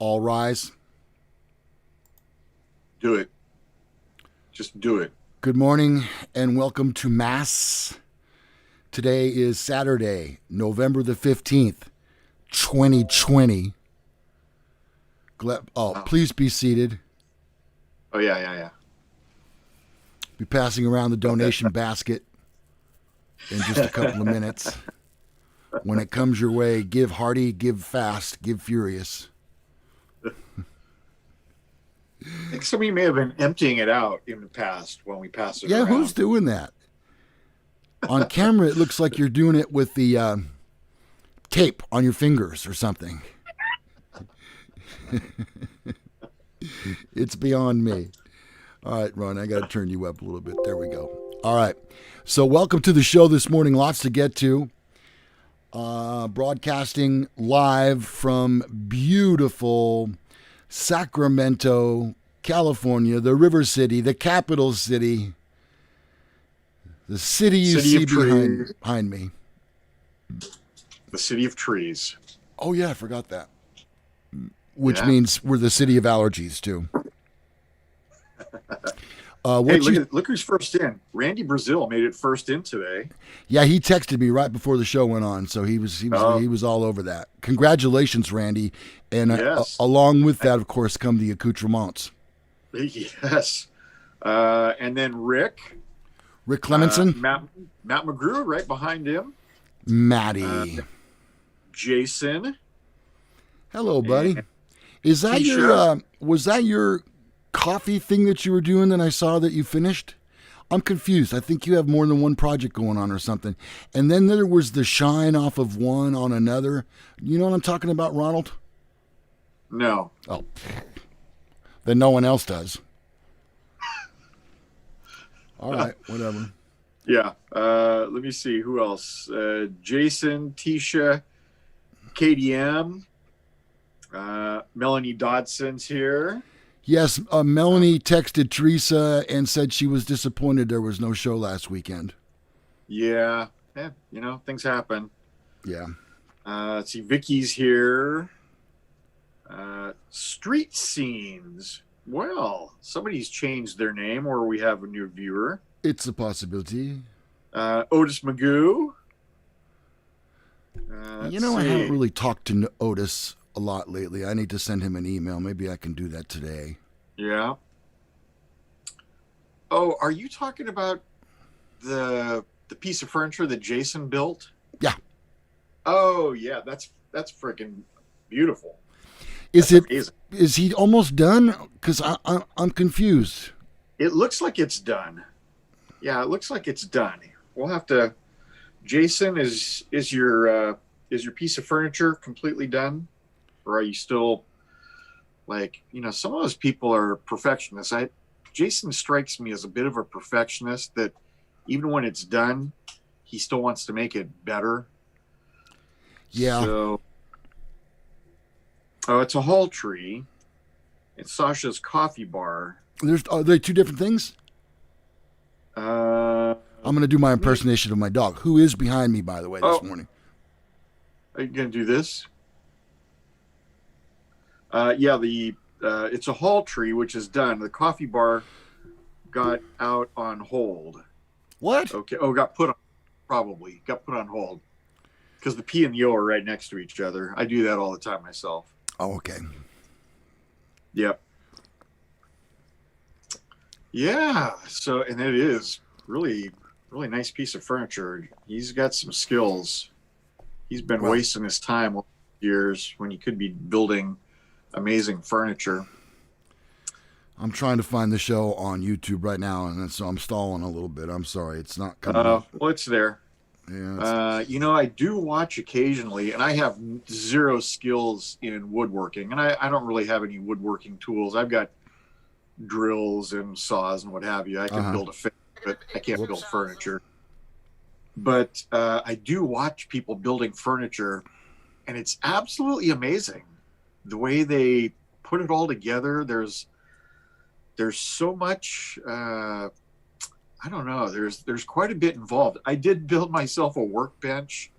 All rise. Do it. Just do it. Good morning and welcome to M.A.S.S. Today is Saturday, November the 15th, 2020. Please be seated. Oh, yeah. Be passing around the donation basket in just a couple of minutes. When it comes your way, give hearty, give fast, give furious. I think somebody may have been emptying it out in the past when we pass it around. Yeah, who's doing that? On camera, it looks like you're doing it with the tape on your fingers or something. It's beyond me. All right, Ron, I got to turn you up a little bit. There we go. All right. So welcome to the show this morning. Lots to get to. Broadcasting live from beautiful Sacramento, California, the River City, the capital city, the city you see behind me. The city of trees. Oh, yeah, I forgot that. Which means we're the city of allergies, too. Hey, look who's first in. Randy Brazil made it first in today. Yeah, he texted me right before the show went on, so he was all over that. Congratulations, Randy. And yes. Along with that, of course, come the accoutrements. Yes. And then Rick Clemenson. Matt McGrew right behind him. Maddie. Jason. Hello, buddy. Is that was that your coffee thing that you were doing that I saw that you finished? I'm confused. I think you have more than one project going on or something. And then there was the shine off of one on another. You know what I'm talking about, Ronald? No. Oh. Then no one else does. All right, whatever. Yeah. Let me see. Who else? Jason, Tisha, KDM, Melanie Dodson's here. Yes, Melanie texted Teresa and said she was disappointed there was no show last weekend. Yeah, things happen. Yeah. Let's see, Vicky's here. Street Scenes. Well, somebody's changed their name, or we have a new viewer. It's a possibility. Otis Magoo. I haven't really talked to Otis a lot lately. I need to send him an email. Maybe I can do that today. Yeah. Oh, are you talking about the piece of furniture that Jason built? Yeah. Oh, yeah. That's freaking beautiful. Is he almost done? Because I'm confused. It looks like it's done. Yeah, it looks like it's done. We'll have to. Jason, is your piece of furniture completely done? Or are you still some of those people are perfectionists. Jason strikes me as a bit of a perfectionist that even when it's done, he still wants to make it better. Yeah. So, it's a hall tree. It's Sasha's coffee bar. Are they two different things? I'm going to do my impersonation of my dog, who is behind me, by the way, this morning. Are you going to do this? It's a hall tree, which is done. The coffee bar got out on hold. What? Okay. Oh, got put on hold because the P and the O are right next to each other. I do that all the time myself. Oh, okay. Yep. Yeah. So, and it is really, really nice piece of furniture. He's got some skills. He's been wasting his time years when he could be building amazing furniture. I'm trying to find the show on YouTube right now, and so I'm stalling a little bit. I'm sorry, it's not coming up. Well, it's there. Yeah. I do watch occasionally, and I have zero skills in woodworking, and I don't really have any woodworking tools. I've got drills and saws and what have you. I can build a fence, but I can't build furniture. But I do watch people building furniture, and it's absolutely amazing the way they put it all together. There's so much. I don't know. There's quite a bit involved. I did build myself a workbench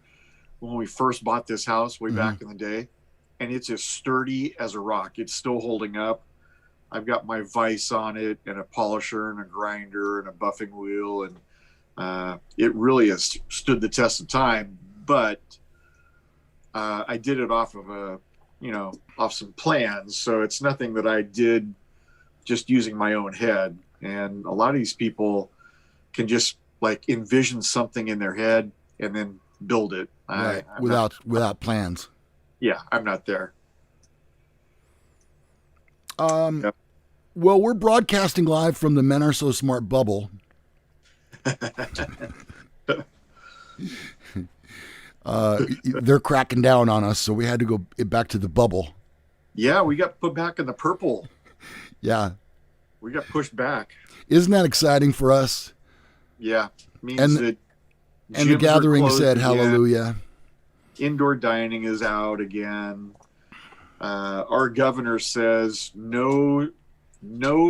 when we first bought this house way back in the day, and it's as sturdy as a rock. It's still holding up. I've got my vise on it and a polisher and a grinder and a buffing wheel, and it really has stood the test of time. But I did it off of off some plans, so it's nothing that I did just using my own head. And a lot of these people can just like envision something in their head and then build it. Right. Without plans. Yeah, I'm not there. Yep. Well, we're broadcasting live from the Men Are So Smart bubble. They're cracking down on us, so we had to go back to the bubble. Yeah, we got put back in the purple. Yeah. We got pushed back. Isn't that exciting for us? Yeah. Means that and the gathering said hallelujah. Indoor dining is out again. Our governor says no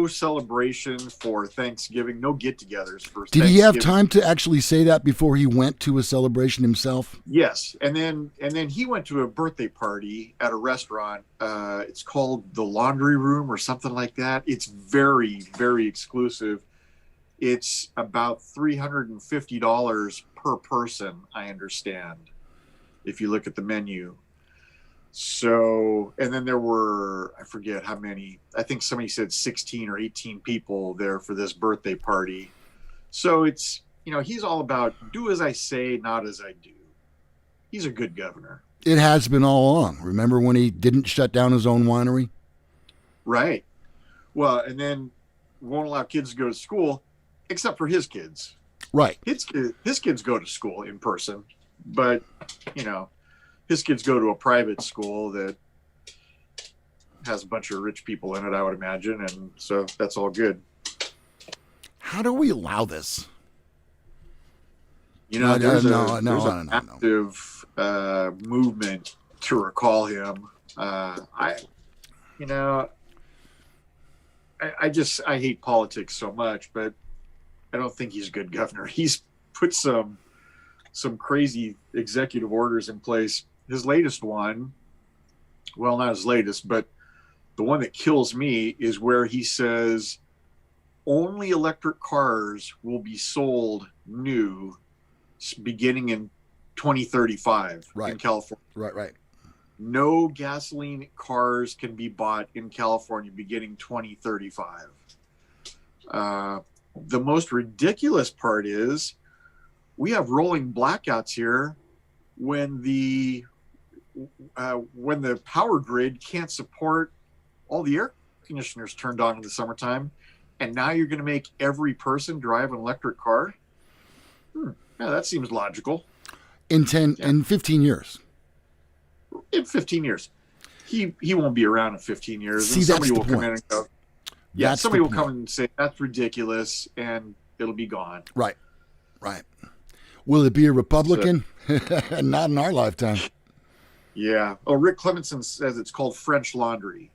celebration for Thanksgiving, no get-togethers for Thanksgiving. Did he have time to actually say that before he went to a celebration himself? Yes, and then he went to a birthday party at a restaurant. It's called the Laundry Room or something like that. It's very, very exclusive. It's about $350 per person, I understand, if you look at the menu. So, and then there were, I forget how many, I think somebody said 16 or 18 people there for this birthday party. So it's, he's all about do as I say, not as I do. He's a good governor. It has been all along. Remember when he didn't shut down his own winery? Right. Well, and then won't allow kids to go to school, except for his kids. Right. His kids go to school in person, but, his kids go to a private school that has a bunch of rich people in it, I would imagine, and so that's all good. How do we allow this? There's an active movement to recall him. I hate politics so much, but I don't think he's a good governor. He's put some crazy executive orders in place. His latest one, well, not his latest, but the one that kills me is where he says only electric cars will be sold new beginning in 2035 in California. Right. No gasoline cars can be bought in California beginning 2035. The most ridiculous part is we have rolling blackouts here when the power grid can't support all the air conditioners turned on in the summertime, and now you're going to make every person drive an electric car? Yeah, that seems logical. In 15 years. In 15 years. He won't be around in 15 years. See, and somebody that's will the come point. in and go, somebody will come in and say, that's ridiculous, and it'll be gone. Right. Will it be a Republican? Not in our lifetime. Yeah. Oh, Rick Clemenson says it's called French Laundry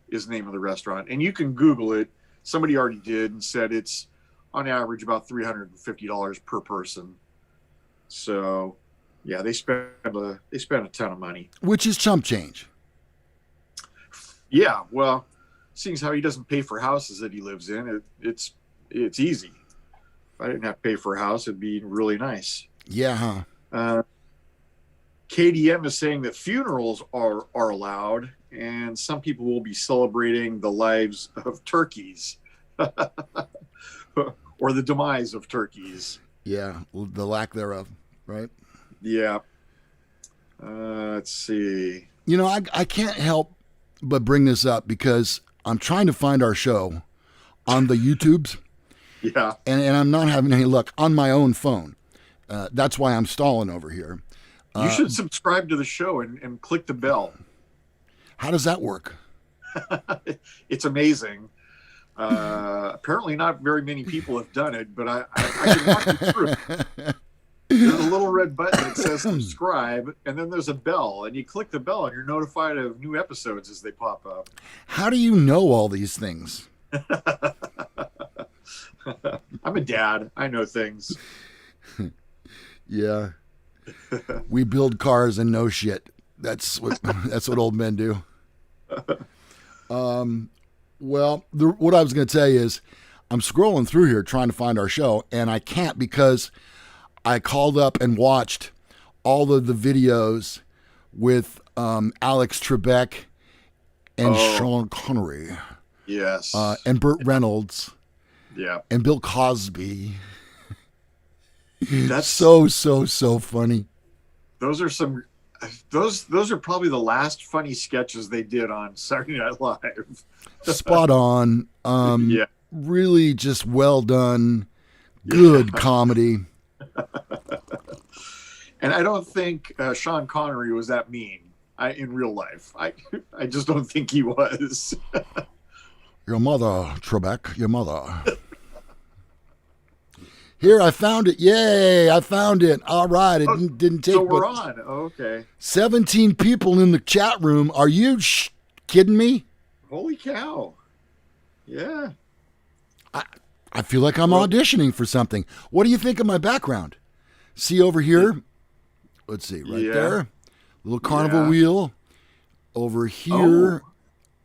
is the name of the restaurant. And you can Google it. Somebody already did and said it's on average about $350 per person. So, yeah, they spend a ton of money. Which is chump change. Yeah, well, seeing as how he doesn't pay for houses that he lives in, it's easy. If I didn't have to pay for a house, it'd be really nice. Yeah, huh? KDM is saying that funerals are allowed, and some people will be celebrating the lives of turkeys or the demise of turkeys. Yeah, the lack thereof, right? Yeah. Let's see. I can't help but bring this up because I'm trying to find our show on the YouTubes. Yeah. And I'm not having any luck on my own phone. That's why I'm stalling over here. You should subscribe to the show and click the bell. How does that work? It's amazing. Apparently not very many people have done it, but I can walk you through it. There's a little red button that says subscribe, and then there's a bell, and you click the bell, and you're notified of new episodes as they pop up. How do you know all these things? I'm a dad. I know things. Yeah. We build cars and know shit. That's what that's what old men do. Well, what I was going to tell you is I'm scrolling through here trying to find our show, and I can't because I called up and watched all of the videos with Alex Trebek and Sean Connery. Yes. And Burt Reynolds. Yeah. And Bill Cosby. That's so funny. Those are probably the last funny sketches they did on Saturday Night Live. Spot on. Yeah. Really just well done. Good comedy. And I don't think Sean Connery was that mean in real life. I just don't think he was. Your mother, Trebek, your mother. Here, I found it. Yay, I found it. All right, it didn't take. So we're on. Okay. 17 people in the chat room. Are you kidding me? Holy cow. Yeah. I feel like I'm auditioning for something. What do you think of my background? See over here? Let's see, right there. Little carnival wheel. Over here.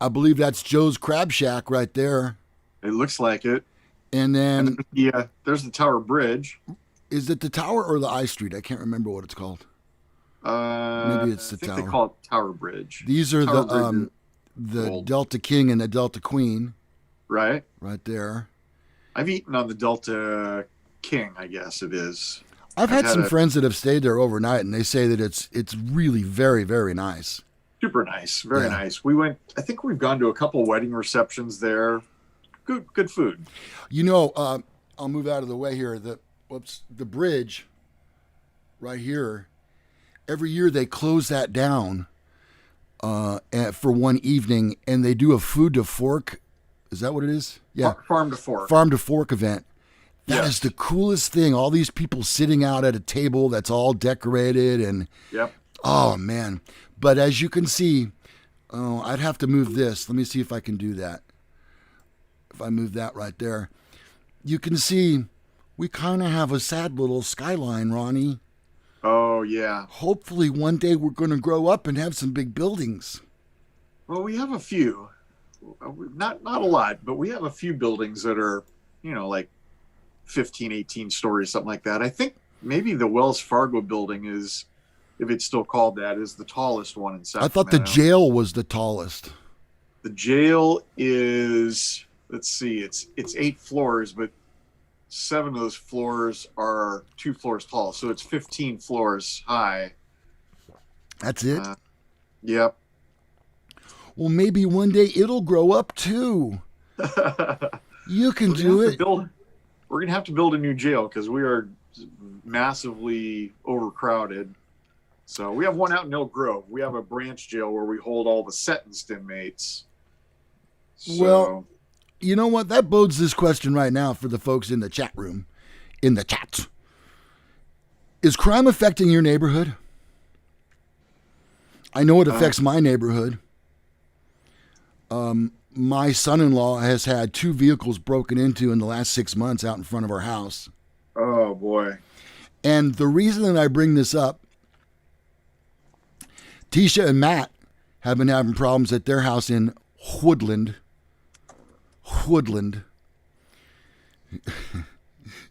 I believe that's Joe's Crab Shack right there. It looks like it. And then there's the Tower Bridge. Is it the Tower or the I Street? I can't remember what it's called. Maybe it's the I think Tower. They call it Tower Bridge. These are the Delta King and the Delta Queen. Right. Right there. I've eaten on the Delta King, I guess it is. I've had some friends that have stayed there overnight, and they say that it's really very, very nice. Super nice. Very nice. I think we've gone to a couple wedding receptions there. Good food. You know, I'll move out of the way here. The bridge right here, every year they close that down for one evening, and they do a food to fork. Is that what it is? Yeah. Farm to fork. Farm to fork event. That is the coolest thing. All these people sitting out at a table that's all decorated and oh man. But as you can see, I'd have to move this. Let me see if I can do that. If I move that right there, you can see we kind of have a sad little skyline, Ronnie. Oh, yeah. Hopefully one day we're going to grow up and have some big buildings. Well, we have a few. Not a lot, but we have a few buildings that are, like 15, 18 stories, something like that. I think maybe the Wells Fargo building is, if it's still called that, is the tallest one in Sacramento. I thought the jail was the tallest. The jail is, let's see, it's 8 floors, but 7 of those floors are 2 floors tall. So it's 15 floors high. That's it? Yep. Well, maybe one day it'll grow up too. You can do it. We're going to have to build a new jail because we are massively overcrowded. So we have one out in Elk Grove. We have a branch jail where we hold all the sentenced inmates. So, well, you know what? That bodes this question right now for the folks in the chat room. In the chat. Is crime affecting your neighborhood? I know it affects my neighborhood. My son-in-law has had 2 vehicles broken into in the last 6 months out in front of our house. Oh, boy. And the reason that I bring this up, Tisha and Matt have been having problems at their house in Woodland.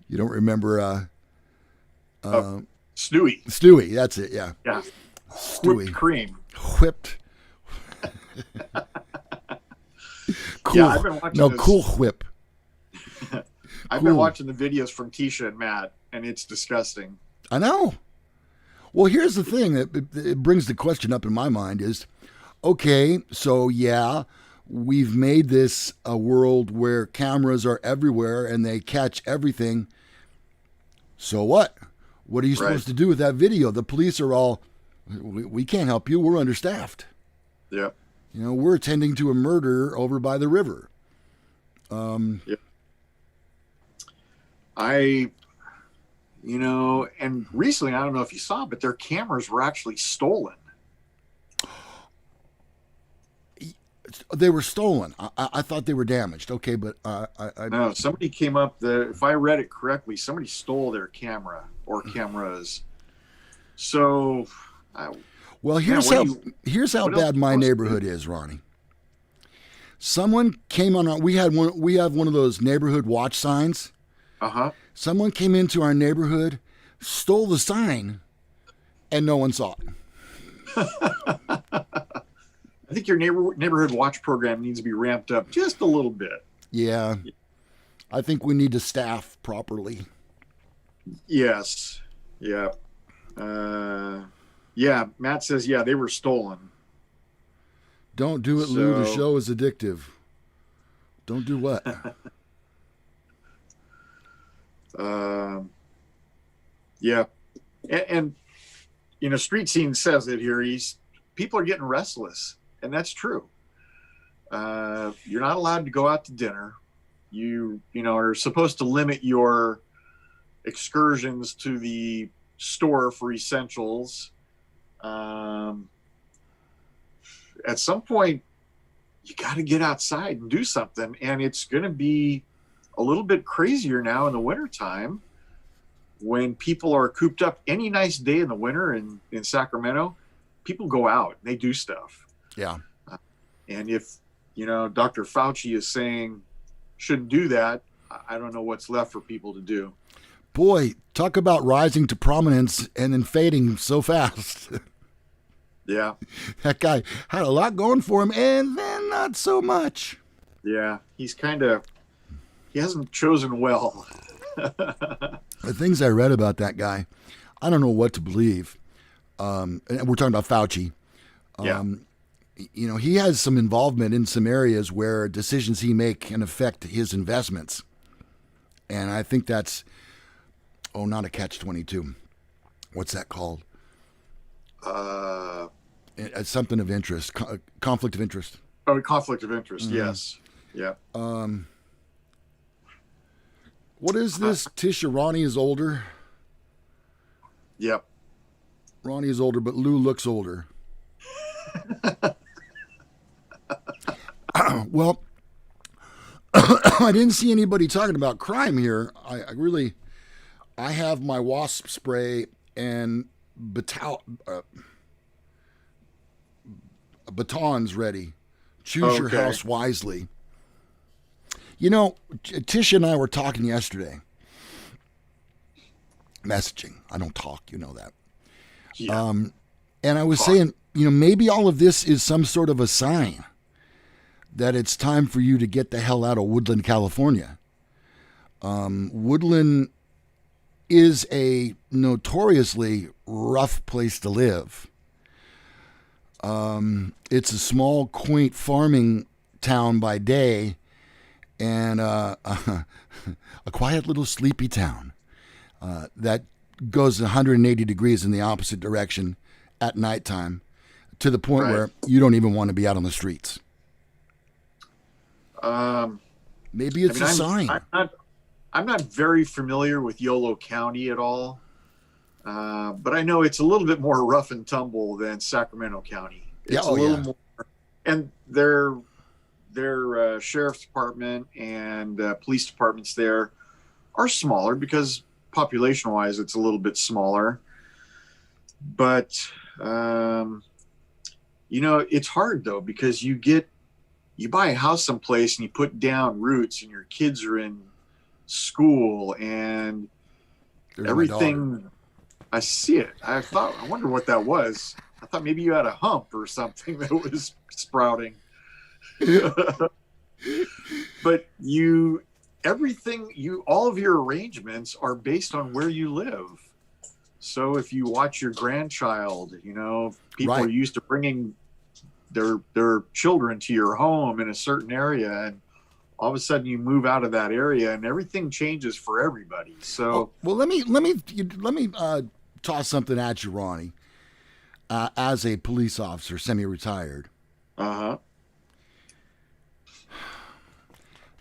You don't remember Stewie. Stewie, that's it, yeah. Yeah. Stewie. Whipped cream. Whipped. Cool. Yeah, I've been watching Cool Whip. I've been watching the videos from Tisha and Matt, and it's disgusting. I know. Well, here's the thing that it brings the question up in my mind is, okay, so yeah, we've made this a world where cameras are everywhere and they catch everything. So what? What are you supposed to do with that video? The police are all, we can't help you. We're understaffed. Yeah. We're attending to a murder over by the river. Yeah. And recently, I don't know if you saw, but their cameras were actually stolen. They were stolen. I thought they were damaged. Okay, but No, somebody came up. If I read it correctly, somebody stole their camera or cameras. So, Well, Man, here's how what else bad you my supposed to neighborhood is, Ronnie. Someone came on our. We have one of those neighborhood watch signs. Uh-huh. Someone came into our neighborhood, stole the sign, and no one saw it. I think your neighborhood watch program needs to be ramped up just a little bit. Yeah, I think we need to staff properly. Yes. Yeah. Yeah. Matt says, yeah, they were stolen. Don't do it, Lou. The show is addictive. Don't do what? Yeah. And Street Scene says it here. People are getting restless, and that's true. You're not allowed to go out to dinner. You are supposed to limit your excursions to the store for essentials. At some point, you got to get outside and do something, and it's going to be a little bit crazier now in the wintertime when people are cooped up. Any nice day in the winter in Sacramento, people go out and they do stuff. Yeah. And if, Dr. Fauci is saying shouldn't do that, I don't know what's left for people to do. Boy, talk about rising to prominence and then fading so fast. Yeah. That guy had a lot going for him and then not so much. Yeah. He hasn't chosen well. The things I read about that guy, I don't know what to believe. And we're talking about Fauci. Yeah. He has some involvement in some areas where decisions he makes can affect his investments. And I think that's, not a catch-22. What's that called? It's something of interest, conflict of interest. Oh, conflict of interest, yes. Yeah. What is this? Tisha, Ronnie is older. Yep. Ronnie is older, but Lou looks older. Well, I didn't see anybody talking about crime here. I have my wasp spray and batons ready. Choose your house wisely. Tisha and I were talking yesterday. Messaging. I don't talk, you know that. Yeah. And I was saying, maybe all of this is some sort of a sign that it's time for you to get the hell out of Woodland, California. Woodland is a notoriously rough place to live. It's a small, quaint farming town by day and a quiet little sleepy town that goes 180 degrees in the opposite direction at nighttime to the point where you don't even want to be out on the streets. Maybe it's a sign. I'm not very familiar with Yolo County at all, but I know it's a little bit more rough and tumble than Sacramento County. It's a little more, and their sheriff's department and police departments there are smaller because population-wise it's a little bit smaller. But it's hard though because you buy a house someplace and you put down roots and your kids are in school and everything. I see it. I wonder what that was. I thought maybe you had a hump or something that was sprouting. But all of your arrangements are based on where you live. So if you watch your grandchild, people are used to bringing their children to your home in a certain area, and all of a sudden you move out of that area and everything changes for everybody. So let me toss something at you, Ronnie. As a police officer, semi-retired.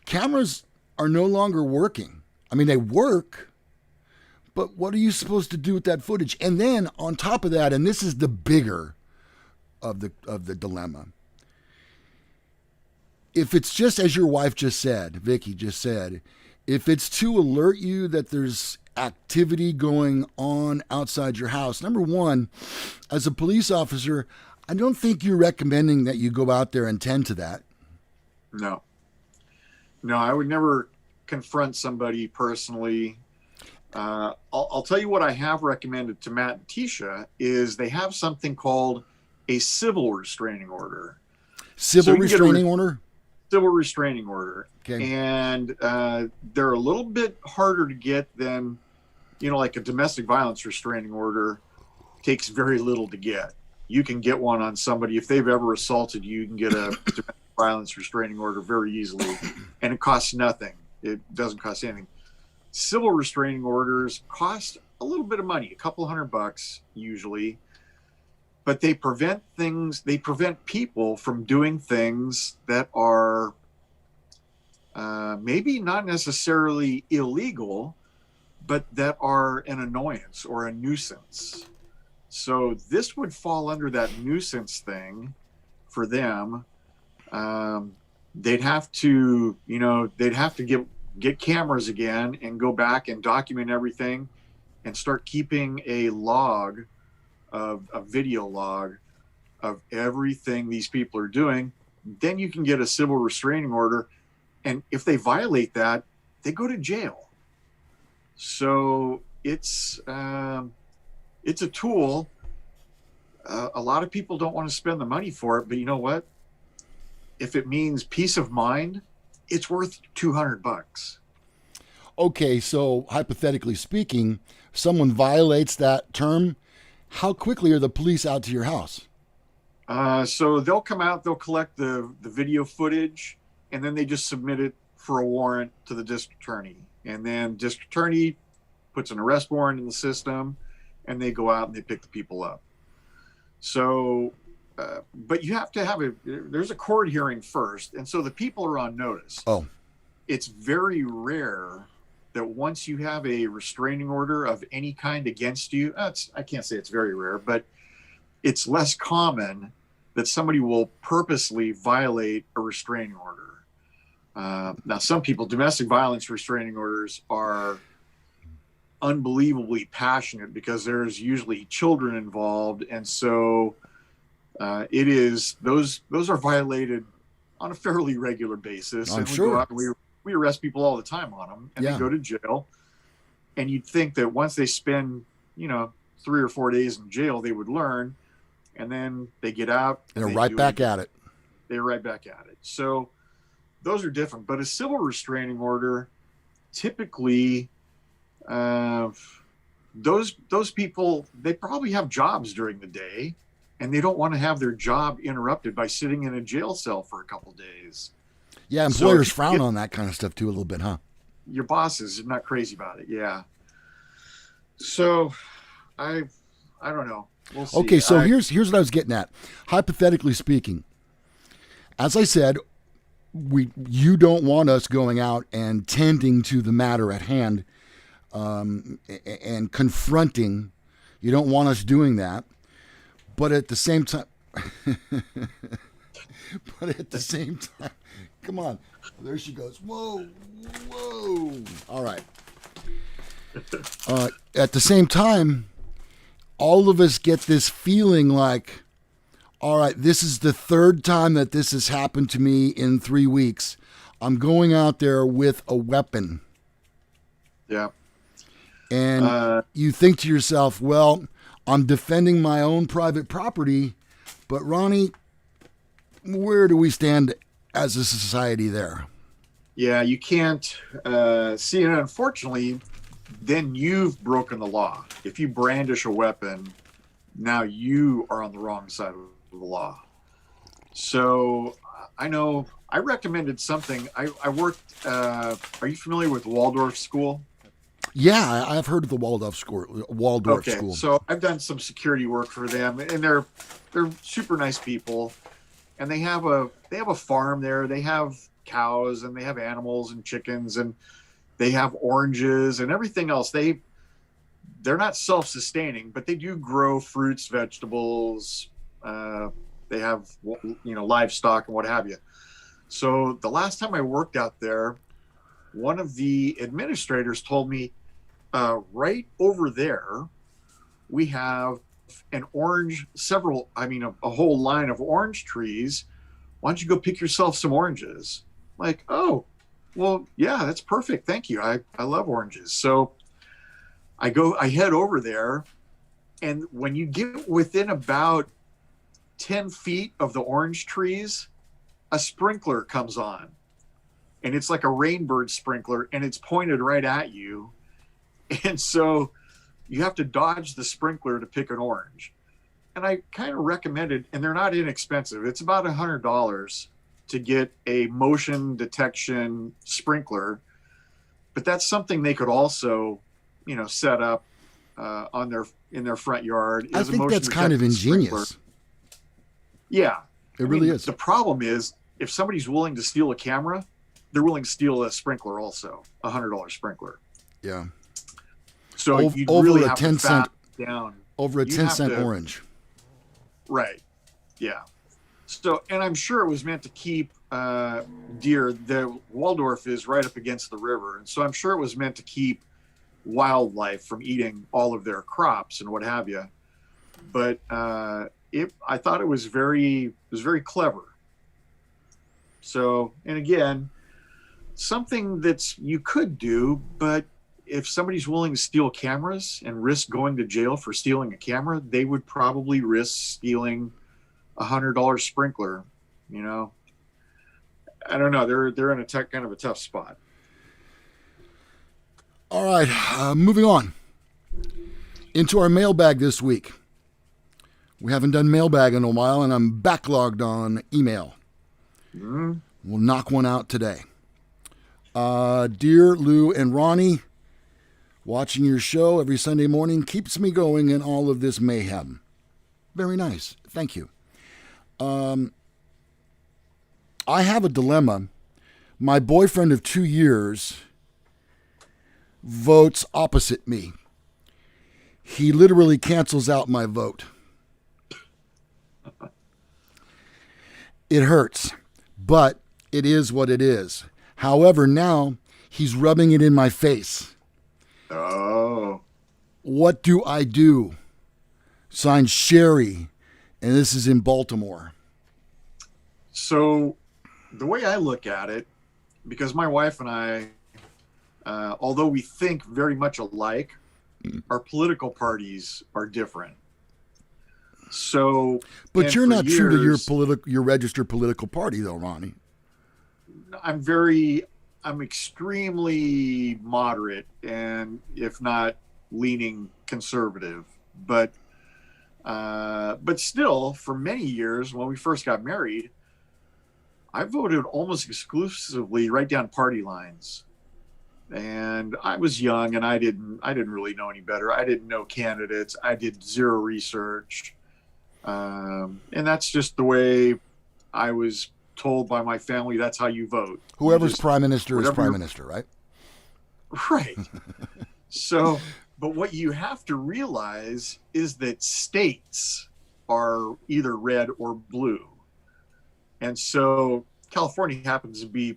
Cameras are no longer working. I mean, they work, but what are you supposed to do with that footage? And then on top of that, and this is the bigger of the dilemma. If it's just as your wife just said, Vicky just said, If it's to alert you that there's activity going on outside your house, number one, as a police officer, I don't think you're recommending that you go out there and tend to that. No, no, I would never confront somebody personally. I'll tell you what I have recommended to Matt and Tisha is they have something called a civil restraining order. Civil restraining order? Civil restraining order. Okay. And they're a little bit harder to get than, like a domestic violence restraining order takes very little to get. You can get one on somebody. If they've ever assaulted you, you can get a domestic violence restraining order very easily. And it costs nothing. It doesn't cost anything. Civil restraining orders cost a little bit of money, a couple $100 usually, but they prevent people from doing things that are maybe not necessarily illegal, but that are an annoyance or a nuisance. So this would fall under that nuisance thing for them. They'd have to get cameras again and go back and document everything and start keeping a video log of everything these people are doing. Then you can get a civil restraining order. And if they violate that, they go to jail. So it's a tool. A lot of people don't want to spend the money for it, but you know what? If it means peace of mind, it's worth $200. Okay, so hypothetically speaking, someone violates that term. How quickly are the police out to your house? So they'll come out, they'll collect the video footage, and then they just submit it for a warrant to the district attorney. And then district attorney puts an arrest warrant in the system, and they go out and they pick the people up. So, but you have to there's a court hearing first. And so the people are on notice. Oh. It's very rare that once you have a restraining order of any kind against you, I can't say it's very rare, but it's less common that somebody will purposely violate a restraining order. Now, some people, domestic violence restraining orders are unbelievably passionate because there's usually children involved. And so those are violated on a fairly regular basis. I'm and sure. We go out and we arrest people all the time on them, and they go to jail. And you'd think that once they spend, 3 or 4 days in jail, they would learn, and then they get out. They're right back at it. They're right back at it. So those are different. But a civil restraining order, typically, those people, they probably have jobs during the day, and they don't want to have their job interrupted by sitting in a jail cell for a couple days. Yeah, employers frown on that kind of stuff too a little bit, huh? Your bosses are not crazy about it, yeah. So, I don't know. We'll see. Okay, so here's what I was getting at. Hypothetically speaking, as I said, you don't want us going out and tending to the matter at hand and confronting. You don't want us doing that. But at the same time, come on. There she goes. Whoa. All right. At the same time, all of us get this feeling like, all right, this is the third time that this has happened to me in 3 weeks. I'm going out there with a weapon. Yeah. And you think to yourself, well, I'm defending my own private property, but Ronnie, where do we stand as a society there? Yeah, you can't see it. Unfortunately, then you've broken the law. If you brandish a weapon, now you are on the wrong side of the law. So I know I recommended something. I worked, are you familiar with Waldorf School? Yeah, I've heard of the Waldorf School. So I've done some security work for them, and they're super nice people, and they have a farm there. They have cows, and they have animals and chickens, and they have oranges and everything else. They're not self-sustaining, but they do grow fruits, vegetables. They have livestock and what have you. So the last time I worked out there, one of the administrators told me, right over there, we have an orange, a whole line of orange trees. Why don't you go pick yourself some oranges? Like, oh, well, yeah, that's perfect. Thank you. I love oranges. So I head over there. And when you get within about 10 feet of the orange trees, a sprinkler comes on. And it's like a rainbird sprinkler, and it's pointed right at you. And so you have to dodge the sprinkler to pick an orange. And I kind of recommended, and they're not inexpensive. It's about $100 to get a motion detection sprinkler, but that's something they could also, set up in their front yard. I think that's kind of ingenious. Sprinkler. Yeah, it really is. The problem is, if somebody's willing to steal a camera, they're willing to steal a sprinkler also, $100 sprinkler. Yeah. So you really have to fat down. Over a 10-cent orange. Right. Yeah. So, and I'm sure it was meant to keep deer. The Waldorf is right up against the river, and so I'm sure it was meant to keep wildlife from eating all of their crops and what have you. But I thought it was very clever. So, and again, something that you could do, but if somebody's willing to steal cameras and risk going to jail for stealing a camera, they would probably risk stealing $100 sprinkler. I don't know. They're in a kind of a tough spot. All right, moving on into our mailbag this week. We haven't done mailbag in a while, and I'm backlogged on email. Mm-hmm. We'll knock one out today. Dear Lou and Ronnie, watching your show every Sunday morning keeps me going in all of this mayhem. Very nice. Thank you. I have a dilemma. My boyfriend of 2 years votes opposite me. He literally cancels out my vote. It hurts, but it is what it is. However, now he's rubbing it in my face. Oh. What do I do? Signed, Sherry, and this is in Baltimore. So the way I look at it, because my wife and I, although we think very much alike, our political parties are different. So, but you're not true to your registered political party, though, Ronnie. I'm extremely moderate, and if not leaning conservative, but still, for many years when we first got married, I voted almost exclusively right down party lines. And I was young, and I didn't really know any better. I didn't know candidates. I did zero research. And that's just the way I was told by my family. That's how you vote. Whoever's prime minister is prime minister, right? Right. So, but what you have to realize is that states are either red or blue. And so California happens to be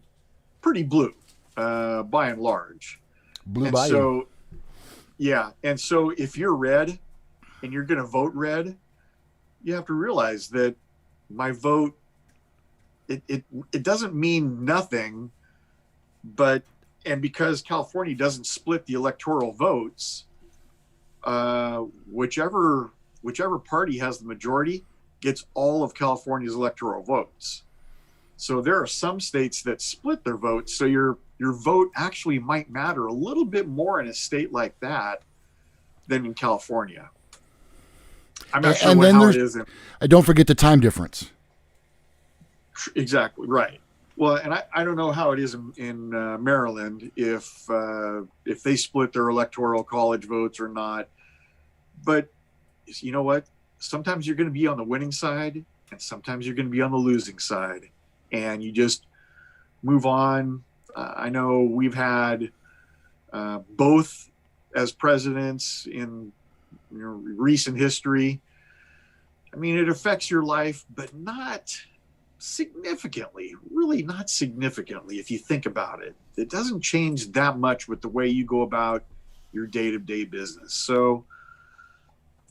pretty blue, by and large. Blue by you. Yeah. And so if you're red and you're going to vote red, you have to realize that my vote, it doesn't mean nothing, and because California doesn't split the electoral votes, whichever party has the majority gets all of California's electoral votes. So there are some states that split their votes. So your vote actually might matter a little bit more in a state like that than in California. I'm not sure how it is. Don't forget the time difference. Exactly right. Well, and I don't know how it is in Maryland if they split their electoral college votes or not. But you know what? Sometimes you're going to be on the winning side, and sometimes you're going to be on the losing side, and you just move on. I know we've had both as presidents in recent history. I mean, it affects your life, but not significantly, really not significantly. If you think about it, it doesn't change that much with the way you go about your day-to-day business. So,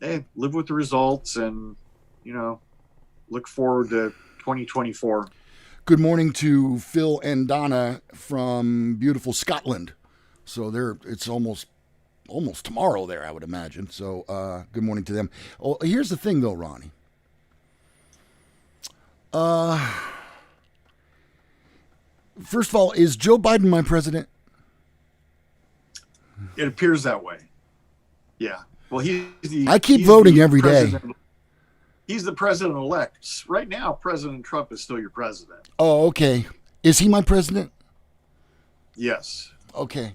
hey, live with the results, and look forward to 2024. Good morning to Phil and Donna from beautiful Scotland. So it's almost tomorrow there, I would imagine. So good morning to them. Oh, here's the thing, though, Ronnie. First of all, is Joe Biden my president? It appears that way. Yeah. Well, I keep voting every day. He's the president-elect. Right now, President Trump is still your president. Oh, okay. Is he my president? Yes. Okay.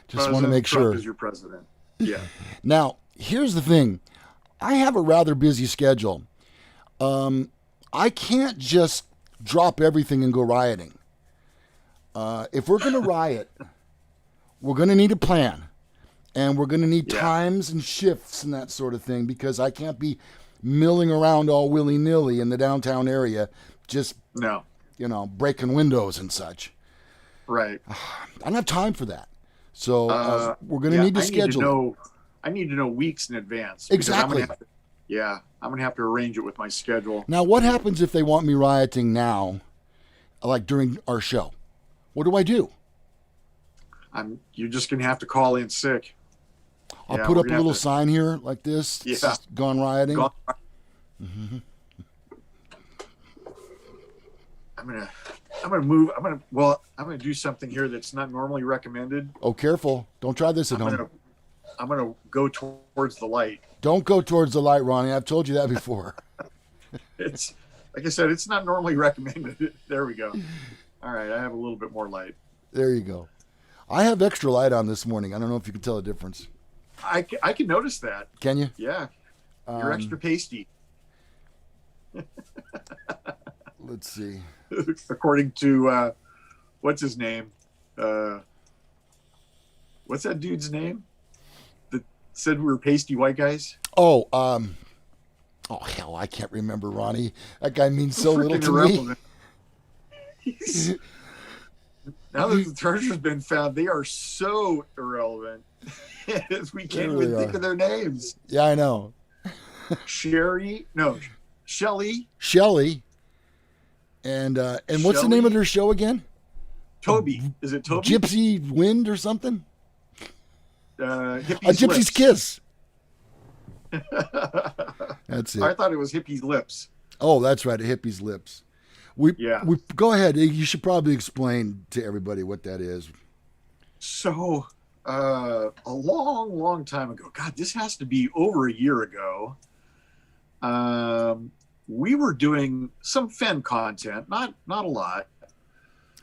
Just want to make Trump sure. Is your president. Yeah. Now, here's the thing. I have a rather busy schedule. I can't just drop everything and go rioting. If we're going to riot, we're going to need a plan. And we're going to need times and shifts and that sort of thing, because I can't be milling around all willy-nilly in the downtown area just, breaking windows and such. Right. I don't have time for that. So we're going to need to schedule. I need to know weeks in advance. Exactly. I'm going to have to arrange it with my schedule. Now, what happens if they want me rioting now, like during our show? What do I do? You're just going to have to call in sick. I'll put up a little sign here like this. Yeah. Gone rioting. Mm-hmm. I'm gonna move. I'm gonna do something here that's not normally recommended. Oh, careful! Don't try this at home. I'm gonna go towards the light. Don't go towards the light, Ronnie. I've told you that before. It's like I said. It's not normally recommended. There we go. All right, I have a little bit more light. There you go. I have extra light on this morning. I don't know if you can tell the difference. I can notice that. Can you? Yeah. You're extra pasty. Let's see. According to what's his name? What's that dude's name that said we were pasty white guys? Oh, hell, I can't remember, Ronnie. That guy means so little to me. Now that the treasure's been found, they are so irrelevant. We can't even think of their names. Yeah, I know. Shelly. And what's the name of their show again? Toby. Is it Toby? Gypsy Wind or something? A Gypsy's Kiss. That's it. I thought it was Hippie's Lips. Oh, that's right. A Hippie's Lips. We go ahead. You should probably explain to everybody what that is. So, a long, long time ago, God, this has to be over a year ago. We were doing some Fen content, not a lot.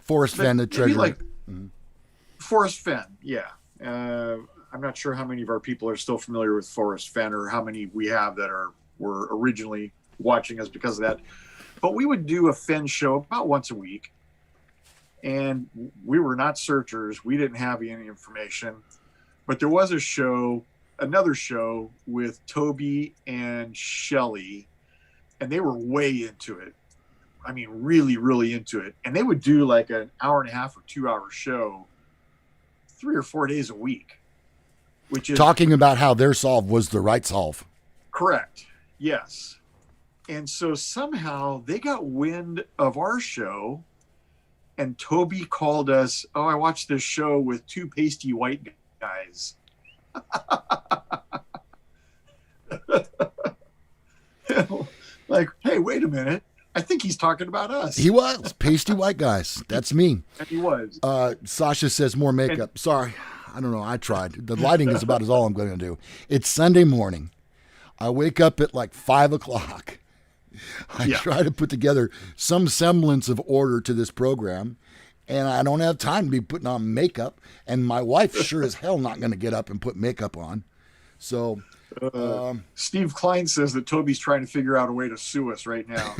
Forrest Fenn, the treasurer. Forrest Fenn, yeah. I'm not sure how many of our people are still familiar with Forrest Fenn, or how many we have that were originally watching us because of that. But we would do a Fenn show about once a week, and we were not searchers. We didn't have any information, but there was another show with Toby and Shelly, and they were way into it. I mean, really, really into it. And they would do like an hour and a half or 2 hour show 3 or 4 days a week, which is talking about how their solve was the right solve. Correct. Yes. And so somehow they got wind of our show, and Toby called us. Oh, I watched this show with two pasty white guys. Like, hey, wait a minute. I think he's talking about us. He was. Pasty white guys. That's me. And he was. Sasha says more makeup. Sorry. I don't know. I tried. The lighting is about all I'm going to do. It's Sunday morning. I wake up at like 5 o'clock. I try to put together some semblance of order to this program, and I don't have time to be putting on makeup. And my wife sure as hell not going to get up and put makeup on. So Steve Klein says that Toby's trying to figure out a way to sue us right now.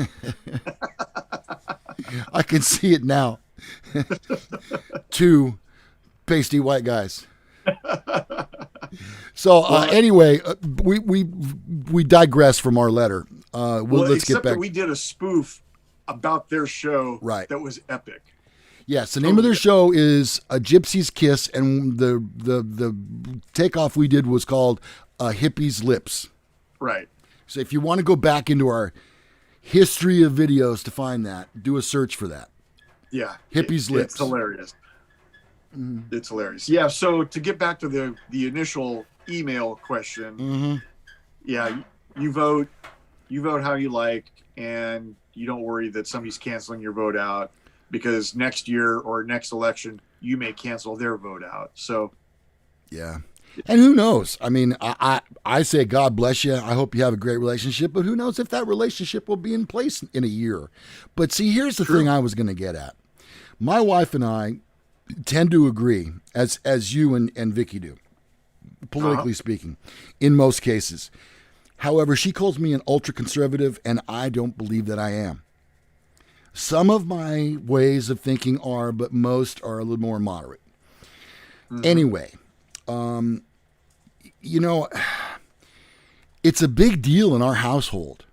I can see it now. Two pasty white guys. So anyway, we digress from our letter. Let's get back. That we did a spoof about their show Right. that was epic. Yes, the name of their show is A Gypsy's Kiss, and the takeoff we did was called A Hippie's Lips. Right. So if you want to go back into our history of videos to find that, do a search for that. Yeah. Hippie's Lips. It's hilarious. It's hilarious. Yeah. So to get back to the initial email question, yeah, you vote how you like, and you don't worry that somebody's canceling your vote out, because next year or next election you may cancel their vote out. So yeah. And who knows? I mean, I say God bless you. I hope you have a great relationship, but who knows if that relationship will be in place in a year. But see, here's the thing I was going to get at. My wife and I tend to agree, as you and Vicky do, politically speaking, in most cases. However, she calls me an ultra-conservative, and I don't believe that I am. Some of my ways of thinking are, but most are a little more moderate. Anyway, you know, it's a big deal in our household.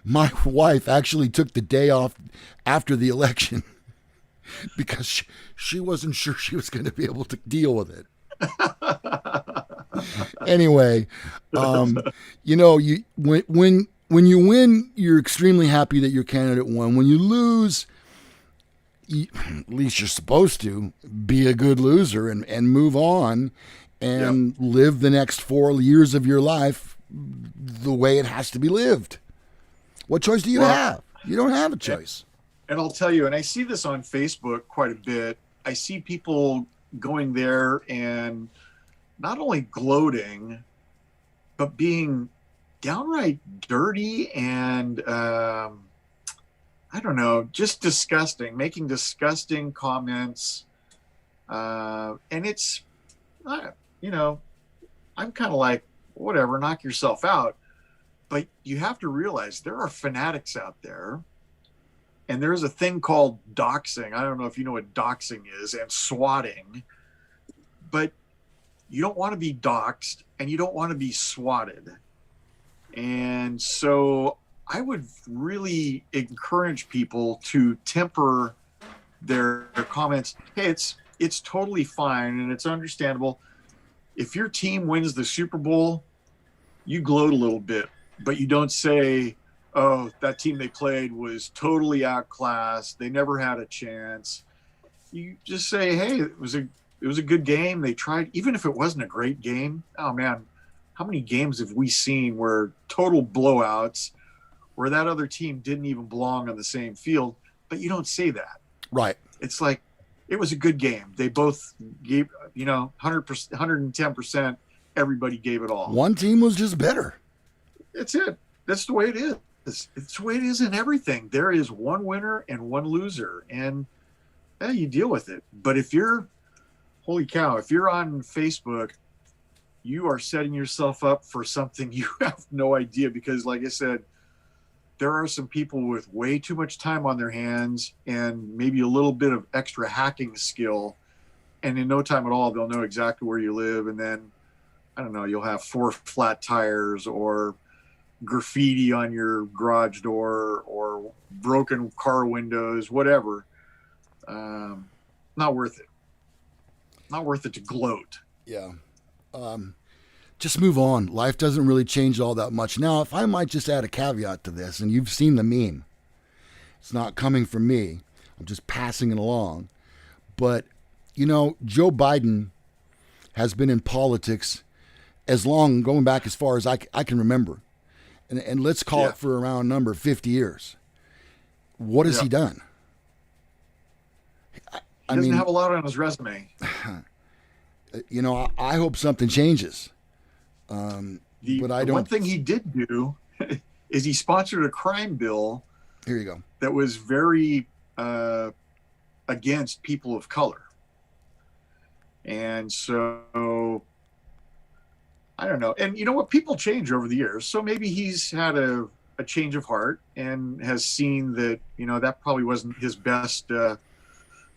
My wife actually took the day off after the election because she wasn't sure she was going to be able to deal with it. Anyway, you know, when you win, you're extremely happy that your candidate won. When you lose, at least you're supposed to be a good loser and move on and live the next 4 years of your life the way it has to be lived. What choice do you have? You don't have a choice. And I'll tell you, and I see this on Facebook quite a bit. I see people going there and not only gloating, but being downright dirty and I don't know, just disgusting, making disgusting comments. And it's, you know, I'm kind of like, whatever, knock yourself out. But you have to realize there are fanatics out there. And there's a thing called doxing. I don't know if you know what doxing is, and swatting. But you don't want to be doxed and you don't want to be swatted. And so I would really encourage people to temper their comments. Hey, it's totally fine and it's understandable. If your team wins the Super Bowl, you gloat a little bit, but you don't say, oh, that team they played was totally outclassed. They never had a chance. You just say, hey, it was a good game. They tried, even if it wasn't a great game. Oh man, how many games have we seen where total blowouts, where that other team didn't even belong on the same field? But you don't say that. Right. It's like, it was a good game. They both gave, 100%, 110%. Everybody gave it all. One team was just better. That's it. That's the way it is. It's the way it is in everything. There is one winner and one loser, and you deal with it. But if you're, holy cow, if you're on Facebook, you are setting yourself up for something you have no idea, because like I said, there are some people with way too much time on their hands and maybe a little bit of extra hacking skill. And in no time at all, they'll know exactly where you live. And then, I don't know, you'll have 4 flat tires or graffiti on your garage door or broken car windows, whatever. Not worth it. Not worth it to gloat. Yeah. Just move on. Life doesn't really change all that much. Now, if I might just add a caveat to this, and you've seen the meme, it's not coming from me. I'm just passing it along. But, Joe Biden has been in politics going back as far as I can remember. And let's call it for around number 50 years. What has he done? He doesn't have a lot on his resume. I hope something changes. But I don't. One thing he did do is he sponsored a crime bill. Here you go. That was very against people of color. And so, I don't know. And you know what? People change over the years. So maybe he's had a change of heart and has seen that, that probably wasn't his best, the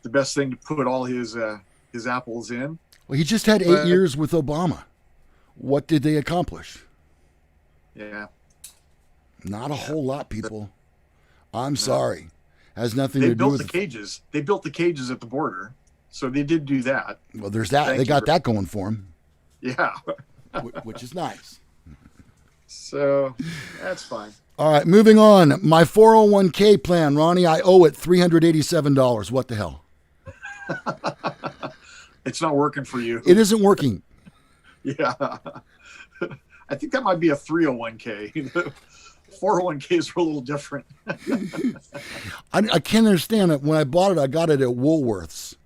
best thing to put all his apples in. Well, he just had 8 years with Obama. What did they accomplish? Yeah. Not a whole lot, people. I'm sorry. Has nothing They to do built with the cages. They built the cages at the border, so they did do that. Well, there's that. Thank They you got that going for them, Yeah. which is nice. So that's fine. All right, moving on. My 401k plan, Ronnie, I owe it $387. What the hell? It's not working for you. It isn't working. Yeah. I think that might be a 301k. 401ks were a little different. I can't understand it. When I bought it, I got it at Woolworths.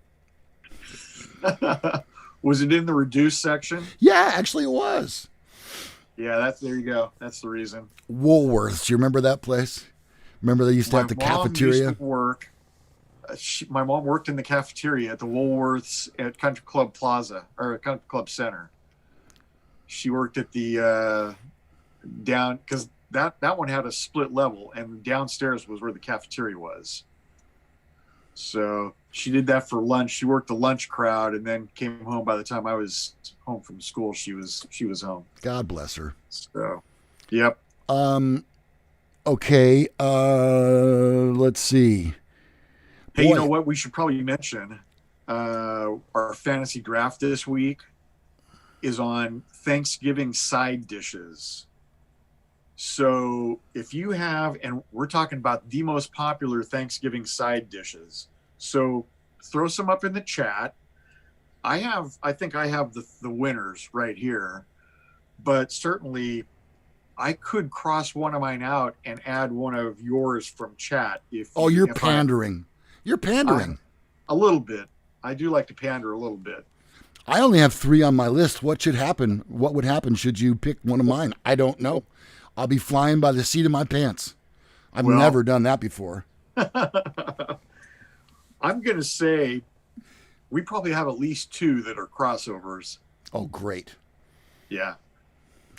Was it in the reduced section? Yeah, actually it was. Yeah, there you go. That's the reason. Woolworths. You remember that place? Remember they used to have the cafeteria? Used to work. My mom worked in the cafeteria at the Woolworths at Country Club Plaza or Country Club Center. She worked at the down because that one had a split level, and downstairs was where the cafeteria was. So she did that for lunch. She worked the lunch crowd, and then came home. By the time I was home from school, she was home. God bless her. So, yep. Okay. Let's see. Hey, you know what? We should probably mention our fantasy draft this week is on Thanksgiving side dishes. So if you have, and we're talking about the most popular Thanksgiving side dishes. So throw some up in the chat. I think I have the winners right here, but certainly I could cross one of mine out and add one of yours from chat. You're pandering. You're pandering. A little bit. I do like to pander a little bit. I only have 3 on my list. What should happen? What would happen should you pick one of mine? I don't know. I'll be flying by the seat of my pants. I've never done that before. I'm going to say we probably have at least 2 that are crossovers. Oh, great. Yeah.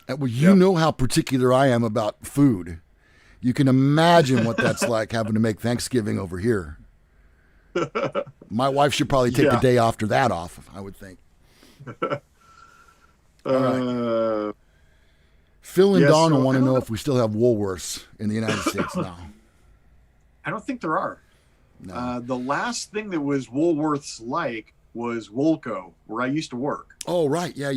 Well, you know how particular I am about food. You can imagine what that's like having to make Thanksgiving over here. My wife should probably take the day after that off, I would think. All right. Phil and Donna want to know if we still have Woolworths in the United States now. I don't think there are. No. The last thing that was Woolworths like was Woolco, where I used to work. Oh, right. Yeah.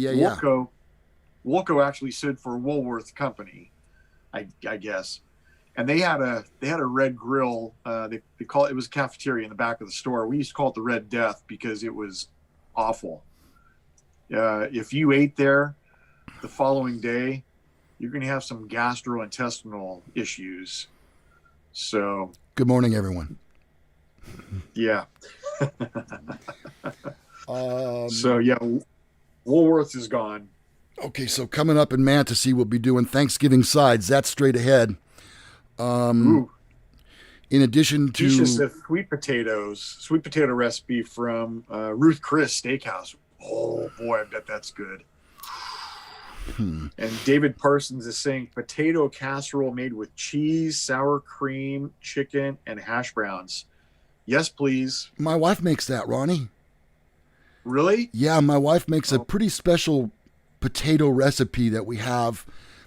Woolco actually stood for Woolworth Company, I guess. And they had a red grill. They call it was a cafeteria in the back of the store. We used to call it the Red Death because it was awful. If you ate there the following day, you're going to have some gastrointestinal issues. So good morning, everyone. Yeah. So yeah, Woolworths is gone. Okay, so coming up in Mantasy, we'll be doing Thanksgiving sides. That's straight ahead. In addition to sweet potato recipe from Ruth Chris Steakhouse. Oh boy, I bet that's good. And David Parsons is saying potato casserole made with cheese, sour cream, chicken, and hash browns. Yes, please. My wife makes that, Ronnie. Really? Yeah, my wife makes a pretty special potato recipe that we have.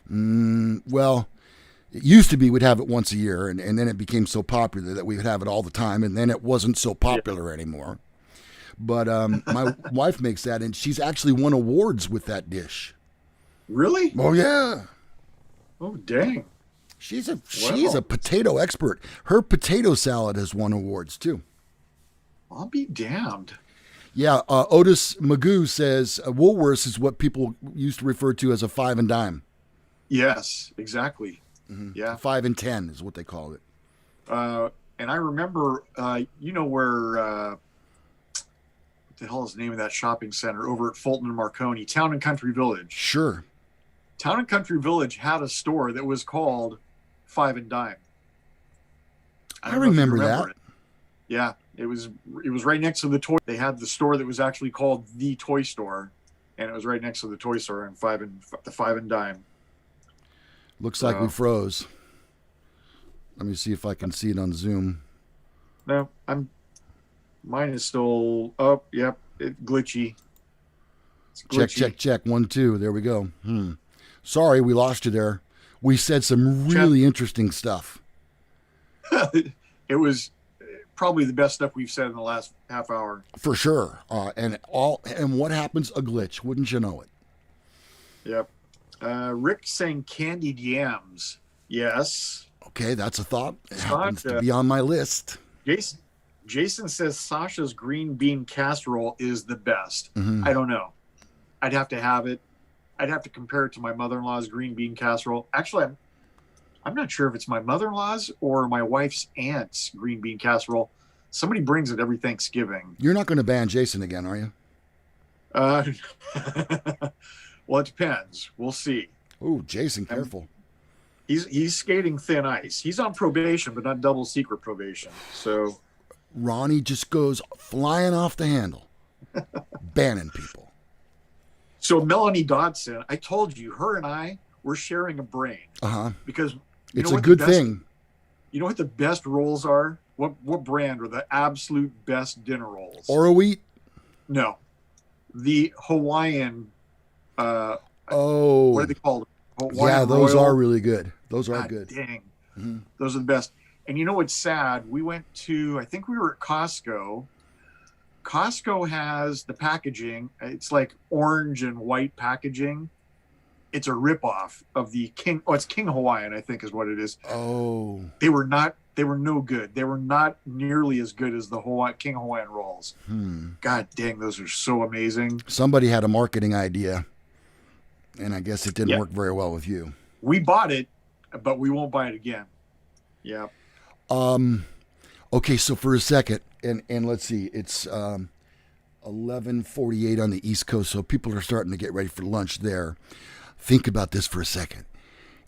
Well, it used to be we'd have it once a year, and then it became so popular that we would have it all the time, and then it wasn't so popular anymore. But my wife makes that, and she's actually won awards with that dish. Really? Oh, yeah. Oh, dang. She's a potato expert. Her potato salad has won awards, too. I'll be damned. Yeah, Otis Magoo says Woolworths is what people used to refer to as a 5 and dime. Yes, exactly. Mm-hmm. Yeah, 5 and 10 is what they called it. And I remember, you know where, what the hell is the name of that shopping center over at Fulton and Marconi, Town and Country Village? Sure. Town and Country Village had a store that was called 5 and Dime. I remember that. It. Yeah, it was right next to the toy. They had the store that was actually called the Toy Store, and it was right next to the toy store and the 5 and Dime. Looks like we froze. Let me see if I can see it on Zoom. No, mine is still up. Yep, glitchy. It's glitchy. Check. 1, 2. There we go. Sorry, we lost you there. We said some really interesting stuff. It was probably the best stuff we've said in the last half hour. For sure. And what happens? A glitch. Wouldn't you know it? Yep. Rick saying candied yams. Yes. Okay, that's a thought. It Sasha, happens to be on my list. Jason says Sasha's green bean casserole is the best. Mm-hmm. I don't know. I'd have to have it. I'd have to compare it to my mother-in-law's green bean casserole. Actually, I'm not sure if it's my mother-in-law's or my wife's aunt's green bean casserole. Somebody brings it every Thanksgiving. You're not going to ban Jason again, are you? Well, it depends. We'll see. Oh, Jason, careful. He's skating thin ice. He's on probation, but not double secret probation. So Ronnie just goes flying off the handle, banning people. So Melanie Dodson, I told you, her and I, we're sharing a brain. Because it's a good thing. You know what the best rolls are? What brand are the absolute best dinner rolls? Oro wheat? No. The Hawaiian. What are they called? Hawaiian those Royal. Are really good. Those are good. Dang. Mm-hmm. Those are the best. And you know what's sad? We went to, I think we were at Costco. Costco has the packaging. It's like orange and white packaging. It's a ripoff of the King. Oh, it's King Hawaiian, I think is what it is. Oh. They were no good. They were not nearly as good as the King Hawaiian rolls. God dang, those are so amazing. Somebody had a marketing idea, and I guess it didn't work very well with you. We bought it, but we won't buy it again. Yeah. Okay, so for a second, and let's see, it's 11:48 on the East Coast, so people are starting to get ready for lunch there. Think about this for a second.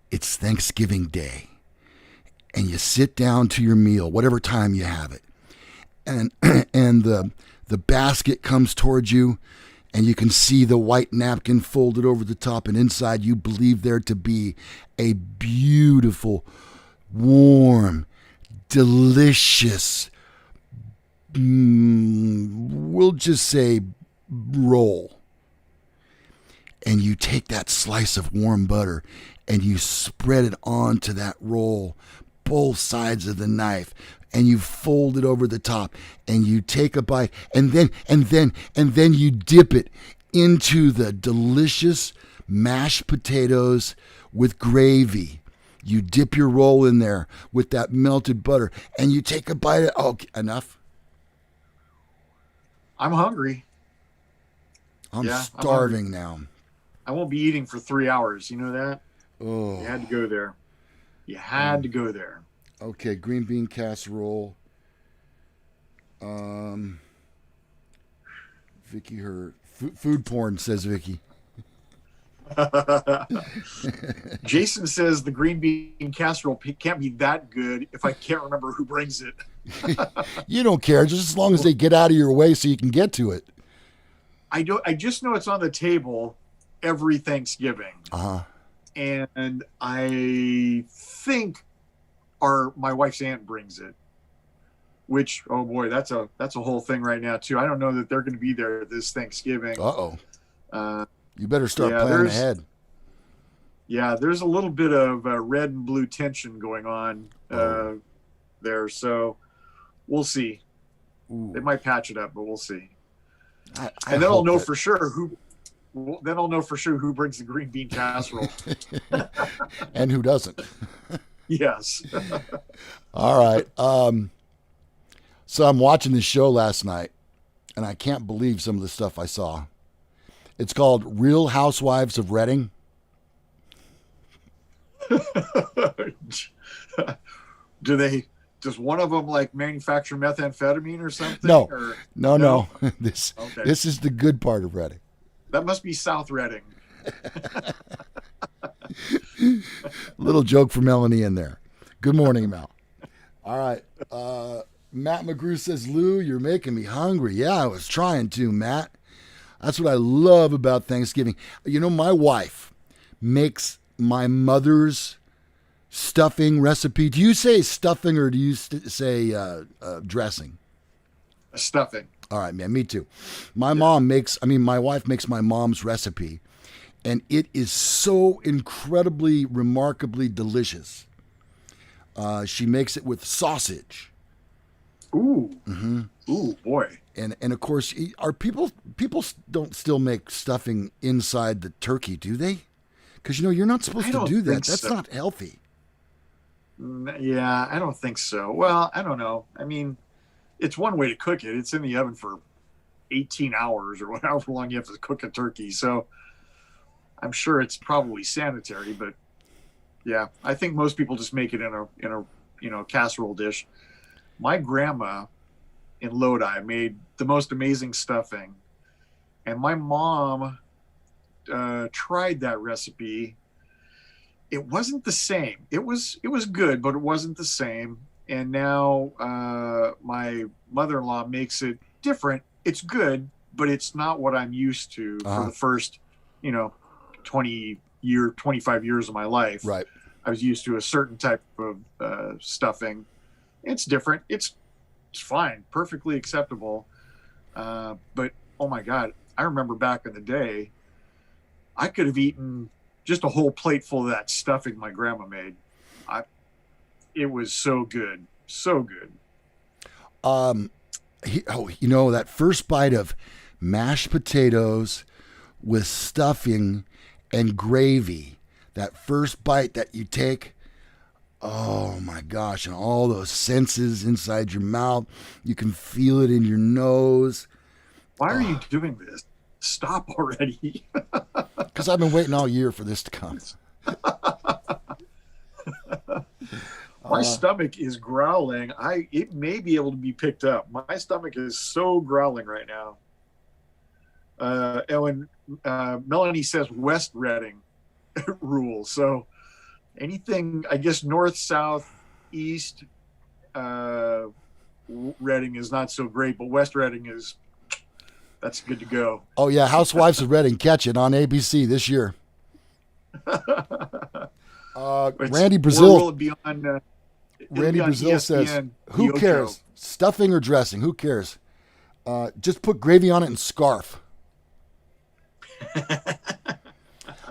It's Thanksgiving Day, and you sit down to your meal, whatever time you have it, and the basket comes towards you, and you can see the white napkin folded over the top, and inside you believe there to be a beautiful, warm, delicious, we'll just say roll. And you take that slice of warm butter and you spread it onto that roll, both sides of the knife, and you fold it over the top, and you take a bite, and then you dip it into the delicious mashed potatoes with gravy. You dip your roll in there with that melted butter, and you take a bite. Enough. I'm hungry. I'm starving now. I won't be eating for 3 hours. You know that? Oh. You had to go there. You had to go there. Okay, green bean casserole. Vicky, her food porn, says Vicky. Jason says the green bean casserole can't be that good if I can't remember who brings it. You don't care, just as long as they get out of your way so you can get to it. I just know it's on the table every Thanksgiving. And I think my wife's aunt brings it. Which, oh boy, that's a whole thing right now too. I don't know that they're going to be there this Thanksgiving. You better start planning ahead. Yeah, there's a little bit of red and blue tension going on there, so we'll see. Ooh. They might patch it up, but we'll see. And then I'll know for sure who. Then I'll know for sure who brings the green bean casserole and who doesn't. Yes. All right. So I'm watching this show last night, and I can't believe some of the stuff I saw. It's called Real Housewives of Reading. Does one of them like manufacture methamphetamine or something? No. This is the good part of Reading. That must be South Reading. Little joke for Melanie in there. Good morning, Mel. All right. Matt McGrew says, Lou, you're making me hungry. Yeah, I was trying to, Matt. That's what I love about Thanksgiving. You know, my wife makes my mother's stuffing recipe. Do you say stuffing or do you say dressing? Stuffing. All right, man, me too. My wife makes my mom's recipe, and it is so incredibly, remarkably delicious. She makes it with sausage. Ooh, Mm-hmm. ooh, boy. And of course, are people don't still make stuffing inside the turkey, do they? Because you're not supposed I to don't do think that. That's so. not healthy. Yeah, I don't think so. Well, I don't know. I mean, it's one way to cook it. It's in the oven for 18 hours or however long you have to cook a turkey. So I'm sure it's probably sanitary, but yeah, I think most people just make it in a casserole dish. My grandma in Lodi made the most amazing stuffing, and my mom tried that recipe. It wasn't the same. It was good, but it wasn't the same. And now my mother-in-law makes it different. It's good, but it's not what I'm used to for Uh-huh. the first, you know, 25 years of my life. Right. I was used to a certain type of stuffing. It's different. It's fine, perfectly acceptable. But oh my God, I remember back in the day, I could have eaten just a whole plate full of that stuffing my grandma made. I, it was so good, so good. Um, that first bite of mashed potatoes with stuffing and gravy. That first bite that you take. Oh my gosh, and all those senses inside your mouth. You can feel it in your nose. Why are you Oh, doing this? Stop already. because I've been waiting all year for this to come. My Uh, stomach is growling. It may be able to be picked up. My stomach is so growling right now. And Melanie says West Reading rules. So anything, I guess, north, south, east, uh, Reading is not so great, but West Reading that's good to go. oh yeah, Housewives of Reading, catch it on ABC this year. Randy Or will Brazil. it be on? It'll Randy be on Brazil says, ESPN. The "Who Ocho. cares? Stuffing or dressing? Who cares? Just put gravy on it and scarf."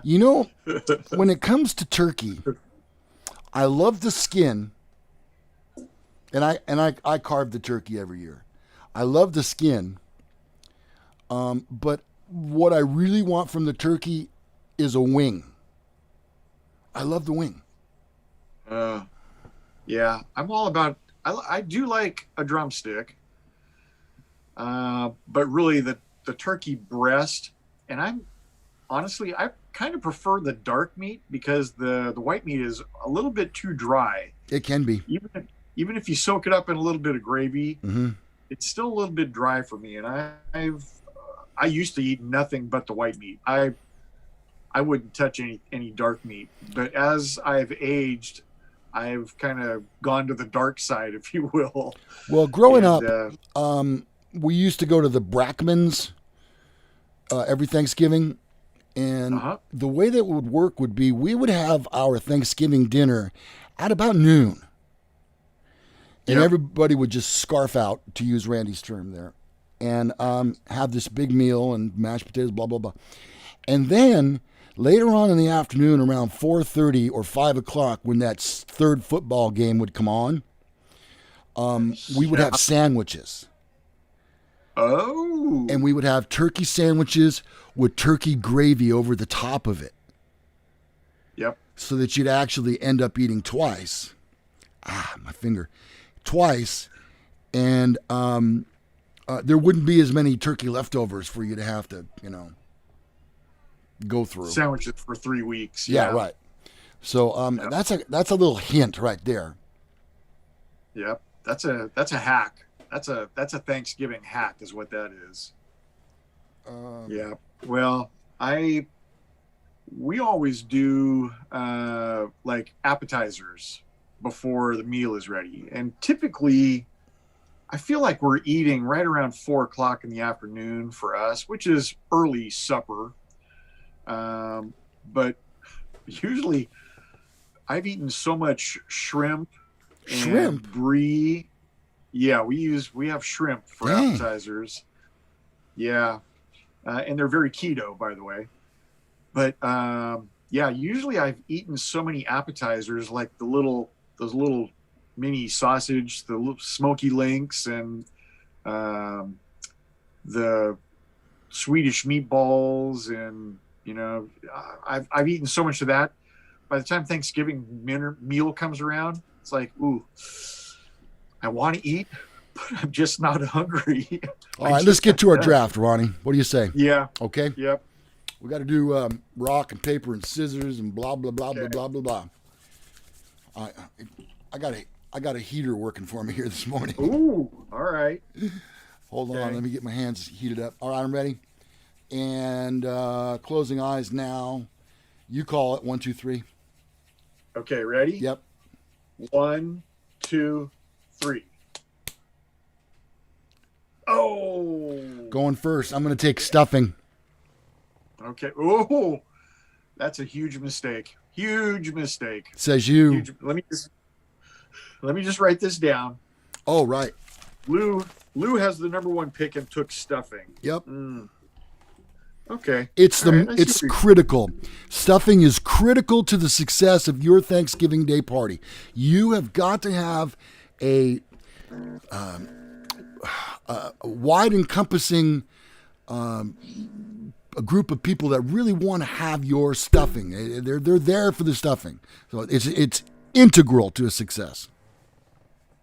You know, when it comes to turkey, I love the skin, and I carve the turkey every year. I love the skin, but what I really want from the turkey is a wing. I love the wing. Uh, yeah, I'm all about. I do like a drumstick, but really the turkey breast, and I kind of prefer the dark meat because the white meat is a little bit too dry. It can be. Even if you soak it up in a little bit of gravy, Hmm. it's still a little bit dry for me. And I used to eat nothing but the white meat. I wouldn't touch any dark meat. But as I've aged, I've kind of gone to the dark side, if you will. Well, growing And up, we used to go to the Brackmans every Thanksgiving. And uh-huh. the way that would work would be we would have our Thanksgiving dinner at about noon. And Yep. everybody would just scarf out, to use Randy's term there, and have this big meal and mashed potatoes, blah, blah, blah. And then later on in the afternoon, around 4:30 or 5 o'clock, when that third football game would come on, we would Yeah. have sandwiches. Oh. And we would have turkey sandwiches with turkey gravy over the top of it, Yep. so that you'd actually end up eating twice. My finger. Twice. And there wouldn't be as many turkey leftovers for you to have to, go through. Sandwiches for 3 weeks. Yeah, Yeah. right. So Yep. that's a little hint right there. Yep. That's a hack. That's a Thanksgiving hack, is what that is. Yeah. Well, we always do like appetizers before the meal is ready, and typically, I feel like we're eating right around 4 o'clock in the afternoon for us, which is early supper. But usually, I've eaten so much shrimp and Shrimp. brie. Yeah, we have shrimp for Dang. appetizers. Yeah, and they're very keto, by the way. But yeah, usually I've eaten so many appetizers, like the little those little mini sausage, the little smoky links, and the Swedish meatballs, and I've eaten so much of that. By the time Thanksgiving meal comes around, it's like, ooh, I want to eat, but I'm just not hungry. All right, let's get to our draft, Ronnie. What do you say? Yeah. Okay. Yep. We got to do rock and paper and scissors and blah blah blah Okay. blah blah blah blah. I got a heater working for me here this morning. Ooh. All right. Hold on, Okay. let me get my hands heated up. All right, I'm ready. And closing eyes now. You call it 1, 2, 3. Okay. Ready? Yep. 1, 2, 3. Oh. Going first. I'm going to take stuffing. Okay. Oh, that's a huge mistake. Huge mistake. Says you. Huge. Let me just write this down. Oh, right. Lou has the number 1 pick and took stuffing. Yep. Okay. It's All right, I see it's where critical. Stuffing is critical to the success of your Thanksgiving Day party. You have got to have a wide encompassing a group of people that really want to have your stuffing. They're there for the stuffing. So it's integral to a success.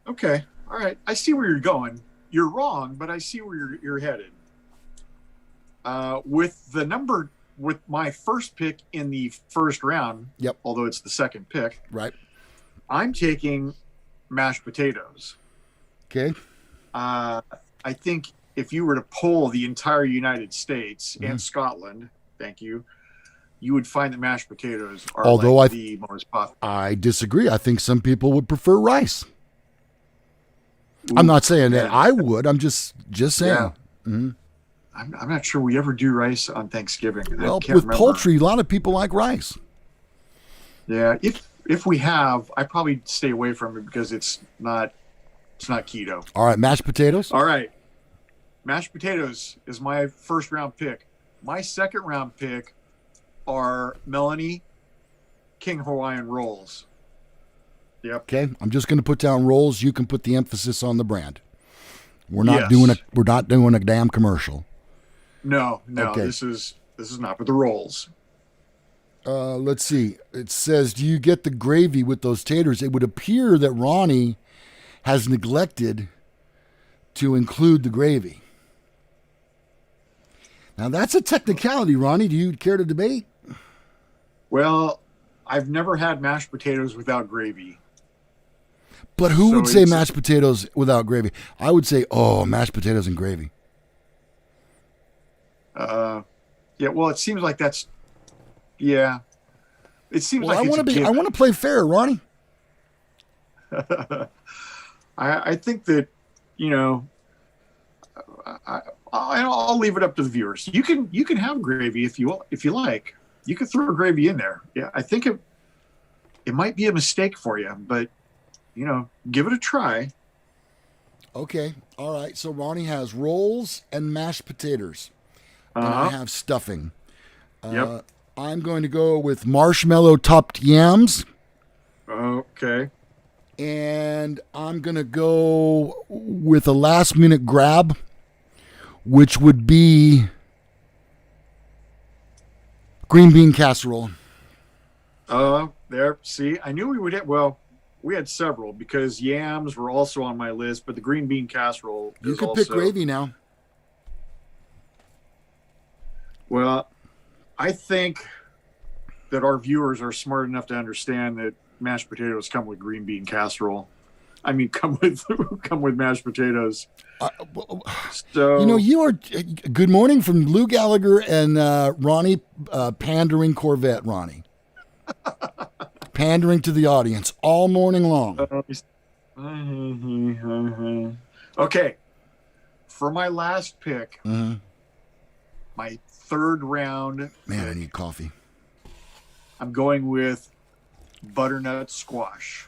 Okay. All right. I see where you're going. You're wrong, but I see where you're headed. With my first pick in the first round, Yep. although it's the second pick, Right. I'm taking mashed potatoes. Okay. I think if you were to poll the entire United States Mm-hmm. and Scotland, thank you, you would find that mashed potatoes are Although like the most popular. I disagree. I think some people would prefer rice. I'm not saying that I would. I'm just saying. Yeah. Mm-hmm. I'm not sure we ever do rice on Thanksgiving. Well, I can't with remember. poultry, a lot of people like rice. Yeah, if we have, I probably stay away from it because it's not keto. All right, mashed potatoes. All right, mashed potatoes is my first round pick. My second round pick are Melanie King Hawaiian rolls. Yep. Okay, I'm just going to put down rolls. You can put the emphasis on the brand. We're not Yes. doing a damn commercial. No, Okay. this is not for the rolls. Let's see. It says, do you get the gravy with those taters? It would appear that Ronnie has neglected to include the gravy. Now, that's a technicality, Ronnie. Do you care to debate? Well, I've never had mashed potatoes without gravy. But who So would say it's- mashed potatoes without gravy? I would say, mashed potatoes and gravy. Yeah, well, it seems like that's, yeah. It seems Well, like it's a I given. want to play fair, Ronnie. I think that, I'll leave it up to the viewers. You can have gravy if you like. You can throw gravy in there. Yeah, I think it might be a mistake for you, but give it a try. Okay. All right. So Ronnie has rolls and mashed potatoes. And I have stuffing. Yep. I'm going to go with marshmallow topped yams. Okay. And I'm going to go with a last minute grab, which would be green bean casserole. There. See, I knew we would have. Well, we had several because yams were also on my list, but the green bean casserole. You is can also, pick gravy now. Well, I think that our viewers are smart enough to understand that mashed potatoes come with green bean casserole. I mean, come with mashed potatoes. So You are. Good morning from Lou Gallagher and Ronnie, pandering Corvette Ronnie. Pandering to the audience all morning long. Okay, for my last pick, Mhm. my third round, Man, I need coffee. I'm going with butternut squash.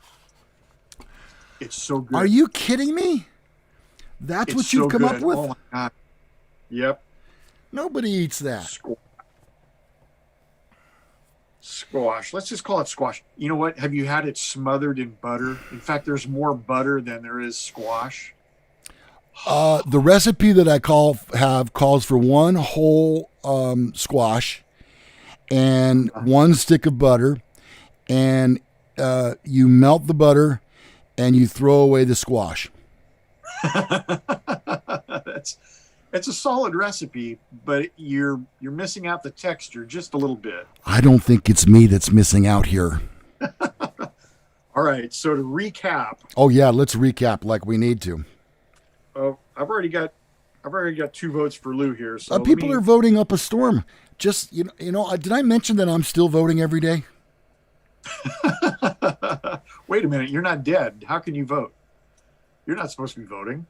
It's so good. Are you kidding me? That's It's what you've so come up good. with? Oh my God. Yep. Nobody eats that. Squash. Let's just call it squash. You know what? Have you had it smothered in butter? In fact, there's more butter than there is squash. The recipe that I calls for one whole squash and one stick of butter, and you melt the butter and you throw away the squash. It's a solid recipe, but you're missing out the texture just a little bit. I don't think it's me that's missing out here. All right, so to recap. Oh yeah, let's recap like we need to. I've already got 2 votes for Lou here. So people are voting up a storm. Just did I mention that I'm still voting every day? Wait a minute, you're not dead. How can you vote? You're not supposed to be voting.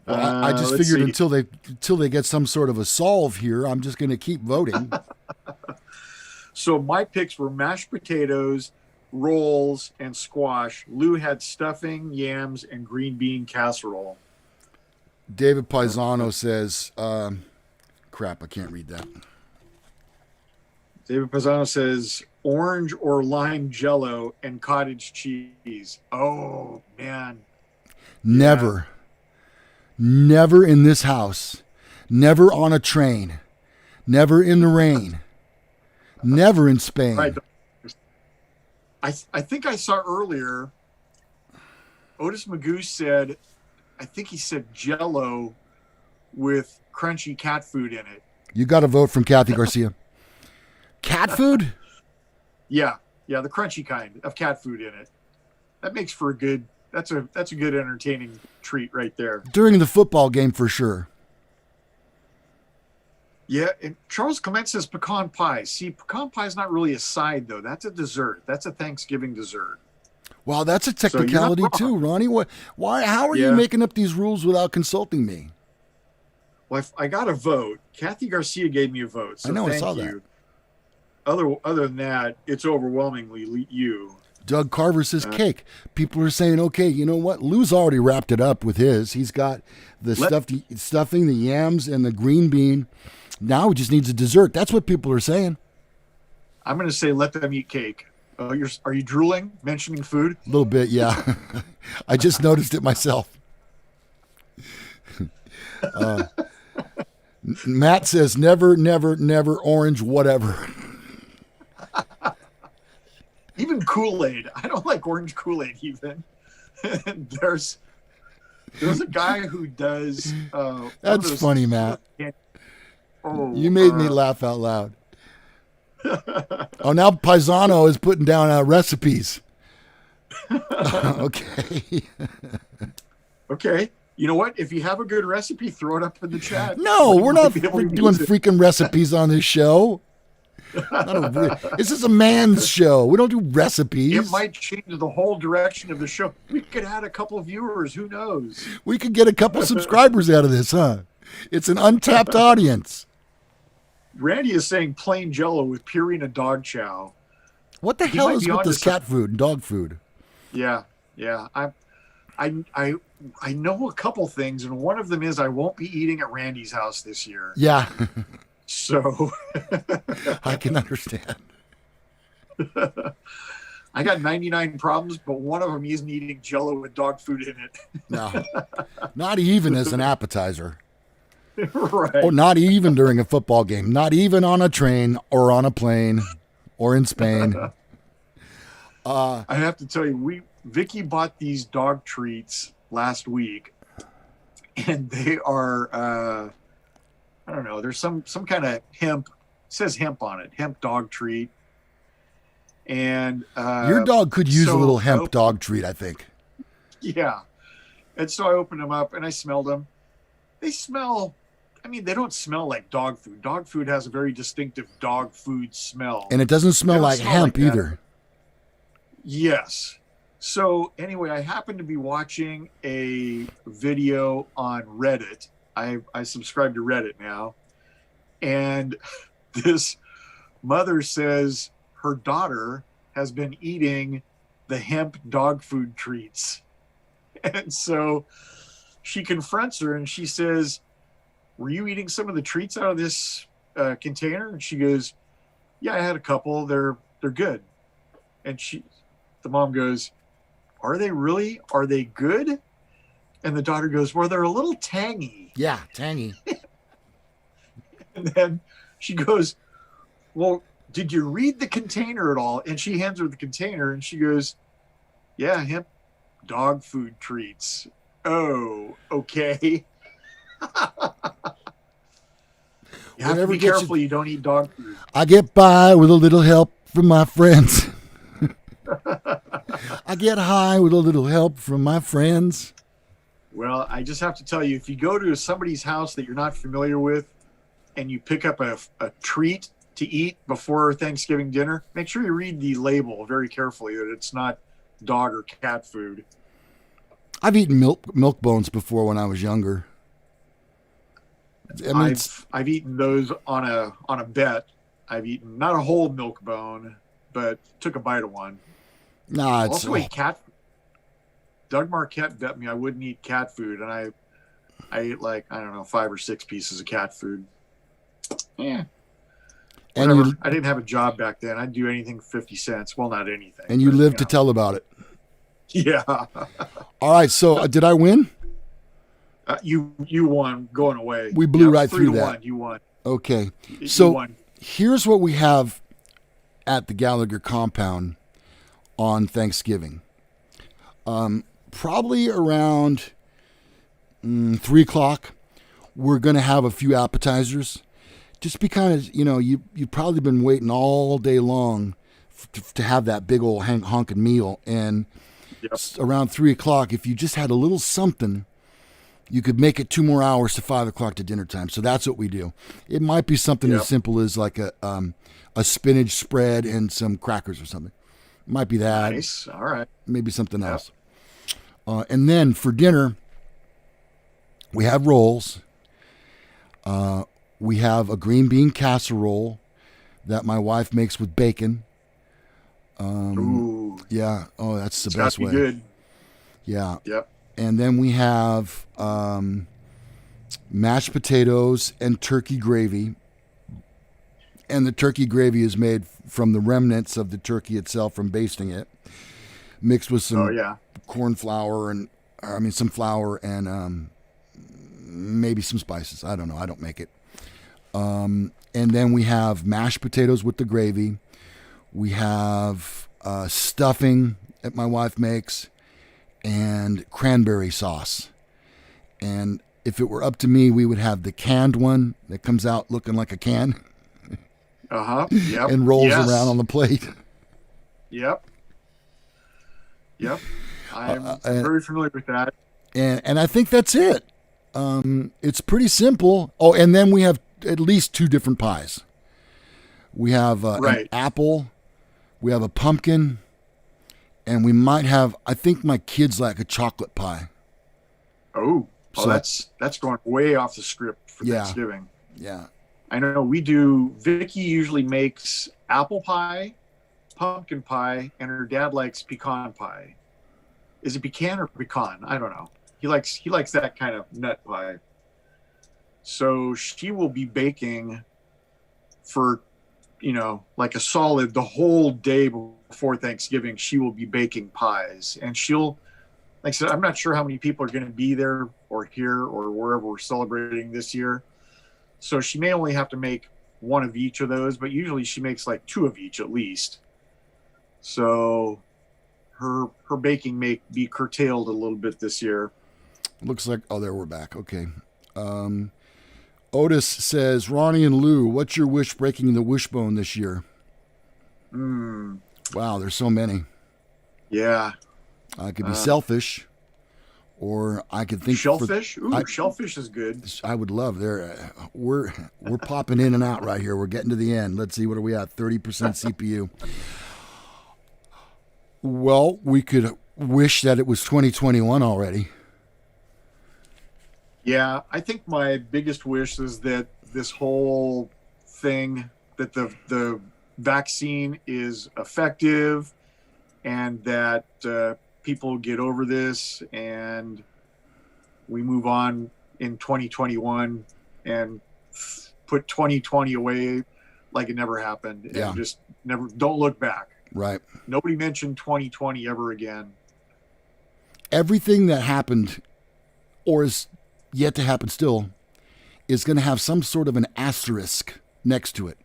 Well, I just figured until they get some sort of a solve here, I'm just going to keep voting. So my picks were mashed potatoes, rolls, and squash. Lou had stuffing, yams, and green bean casserole. David Paisano says, crap, I can't read that. David Paisano says orange or lime jello and cottage cheese. Oh, man. Never. Yeah. Never in this house. Never on a train. Never in the rain. Never in Spain. Right. I think I saw earlier, Otis Magoo said, I think he said jello with crunchy cat food in it. You got a vote from Kathy Garcia. Cat food? Yeah, the crunchy kind of cat food in it. That makes for a good. That's a good entertaining treat right there. During the football game for sure. Yeah, and Charles Clement says pecan pie. See, pecan pie is not really a side though. That's a dessert. That's a Thanksgiving dessert. Wow, that's a technicality too, Ronnie. Why? How are you making up these rules without consulting me? Well, I got a vote. Kathy Garcia gave me a vote. So I know, thank I saw you. that. Other than that, it's overwhelmingly you. Doug Carver says cake. People are saying, okay, you know what? Lou's already wrapped it up with his. He's got the stuffing, the yams, and the green bean. Now he just needs a dessert. That's what people are saying. I'm going to say let them eat cake. Are you drooling, mentioning food? A little bit, yeah. I just noticed it myself. Matt says never, never, never orange, whatever. Even Kool-Aid. I don't like orange Kool-Aid even. There's a guy who does. That's funny, Matt. You made me laugh out loud. Oh, now Paisano is putting down recipes. Okay. Okay. You know what? If you have a good recipe, throw it up in the chat. No, we're not doing freaking recipes on this show. This is a man's show. We don't do recipes. It might change the whole direction of the show. We could add a couple of viewers. Who knows? We could get a couple subscribers out of this, huh? It's an untapped audience. Randy is saying plain jello with Purina dog chow. What the hell is with this cat food and dog food? Yeah. I know a couple things, and one of them is I won't be eating at Randy's house this year. Yeah. So I can understand. I got 99 problems, but one of them isn't eating jello with dog food in it. No, not even as an appetizer. Right. Or not even during a football game. Not even on a train or on a plane or in Spain. I have to tell you, Vicky bought these dog treats last week, and they are I don't know. There's some kind of hemp. It says hemp on it. Hemp dog treat. And your dog could use a little hemp dog treat, I think. Yeah. And so I opened them up and I smelled them. They smell. I mean, they don't smell like dog food. Dog food has a very distinctive dog food smell. And it doesn't smell like hemp either. Yes. So anyway, I happened to be watching a video on Reddit. I subscribe to Reddit now. And this mother says her daughter has been eating the hemp dog food treats. And so she confronts her and she says, were you eating some of the treats out of this container? And she goes, Yeah, I had a couple. They're good. And the mom goes, are they really? Are they good? And the daughter goes, well, they're a little tangy. Yeah, tangy. And then she goes, well, did you read the container at all? And she hands her the container and she goes, yeah, hemp dog food treats. Oh, okay. You have to be careful you don't eat dog food. I get by with a little help from my friends. I get high with a little help from my friends. Well, I just have to tell you, if you go to somebody's house that you're not familiar with and you pick up a treat to eat before Thanksgiving dinner, make sure you read the label very carefully that it's not dog or cat food. I've eaten milk bones before when I was younger. I mean, I've eaten those on a bet. I've eaten not a whole milk bone, but took a bite of one. Nah, it's also ate cat. Doug Marquette bet me I wouldn't eat cat food, and I ate like, I don't know, 5 or 6 pieces of cat food. Yeah. And I didn't have a job back then. I'd do anything for 50 cents. Well, not anything. And you lived to tell about it. Yeah. All right. So did I win? You won going away. We blew right through that. 1. You won. Okay. You won. Here's what we have at the Gallagher compound on Thanksgiving. Probably around 3 o'clock, we're going to have a few appetizers. Just because, you've probably been waiting all day long to have that big old honking meal. And around 3 o'clock, if you just had a little something, you could make it 2 more hours to 5 o'clock to dinner time. So that's what we do. It might be something as simple as like a spinach spread and some crackers or something. It might be that. Nice. All right. Maybe something else. And then for dinner, we have rolls. We have a green bean casserole that my wife makes with bacon. Ooh. Yeah. Oh, that's the best way. Good. Yeah. Yep. And then we have mashed potatoes and turkey gravy. And the turkey gravy is made from the remnants of the turkey itself from basting it, mixed with some corn flour some flour and maybe some spices. I don't know. I don't make it. And then we have mashed potatoes with the gravy. We have stuffing that my wife makes and cranberry sauce. And if it were up to me, we would have the canned one that comes out looking like a can. Yep. And rolls around on the plate. Yep. I'm very familiar with that. And I think that's it. It's pretty simple. Oh, and then we have at least 2 different pies. We have an apple, we have a pumpkin, and we might have, I think my kids like a chocolate pie. So that's going way off the script for Thanksgiving. Yeah. I know Vicky usually makes apple pie, pumpkin pie, and her dad likes pecan pie. Is it pecan or pecan? I don't know. He likes that kind of nut pie. So she will be baking for, like a solid, the whole day before Thanksgiving, she will be baking pies. And like I said, I'm not sure how many people are going to be there or here or wherever we're celebrating this year. So she may only have to make 1 of each of those, but usually she makes like 2 of each at least. So her baking may be curtailed a little bit this year. Looks like, there we're back. Okay. Otis says, Ronnie and Lou, what's your wish breaking the wishbone this year? Wow, there's so many. Yeah. I could be selfish, or I could think shellfish. Shellfish is good. I would love there. We're popping in and out right here. We're getting to the end. Let's see, what are we at? 30% CPU. Well, we could wish that it was 2021 already. Yeah, I think my biggest wish is that this whole thing, that the vaccine is effective and that people get over this and we move on in 2021 and put 2020 away like it never happened, Yeah. and just never, don't look back. Right. Nobody mentioned 2020 ever again. Everything that happened or is yet to happen still is going to have some sort of an asterisk next to it.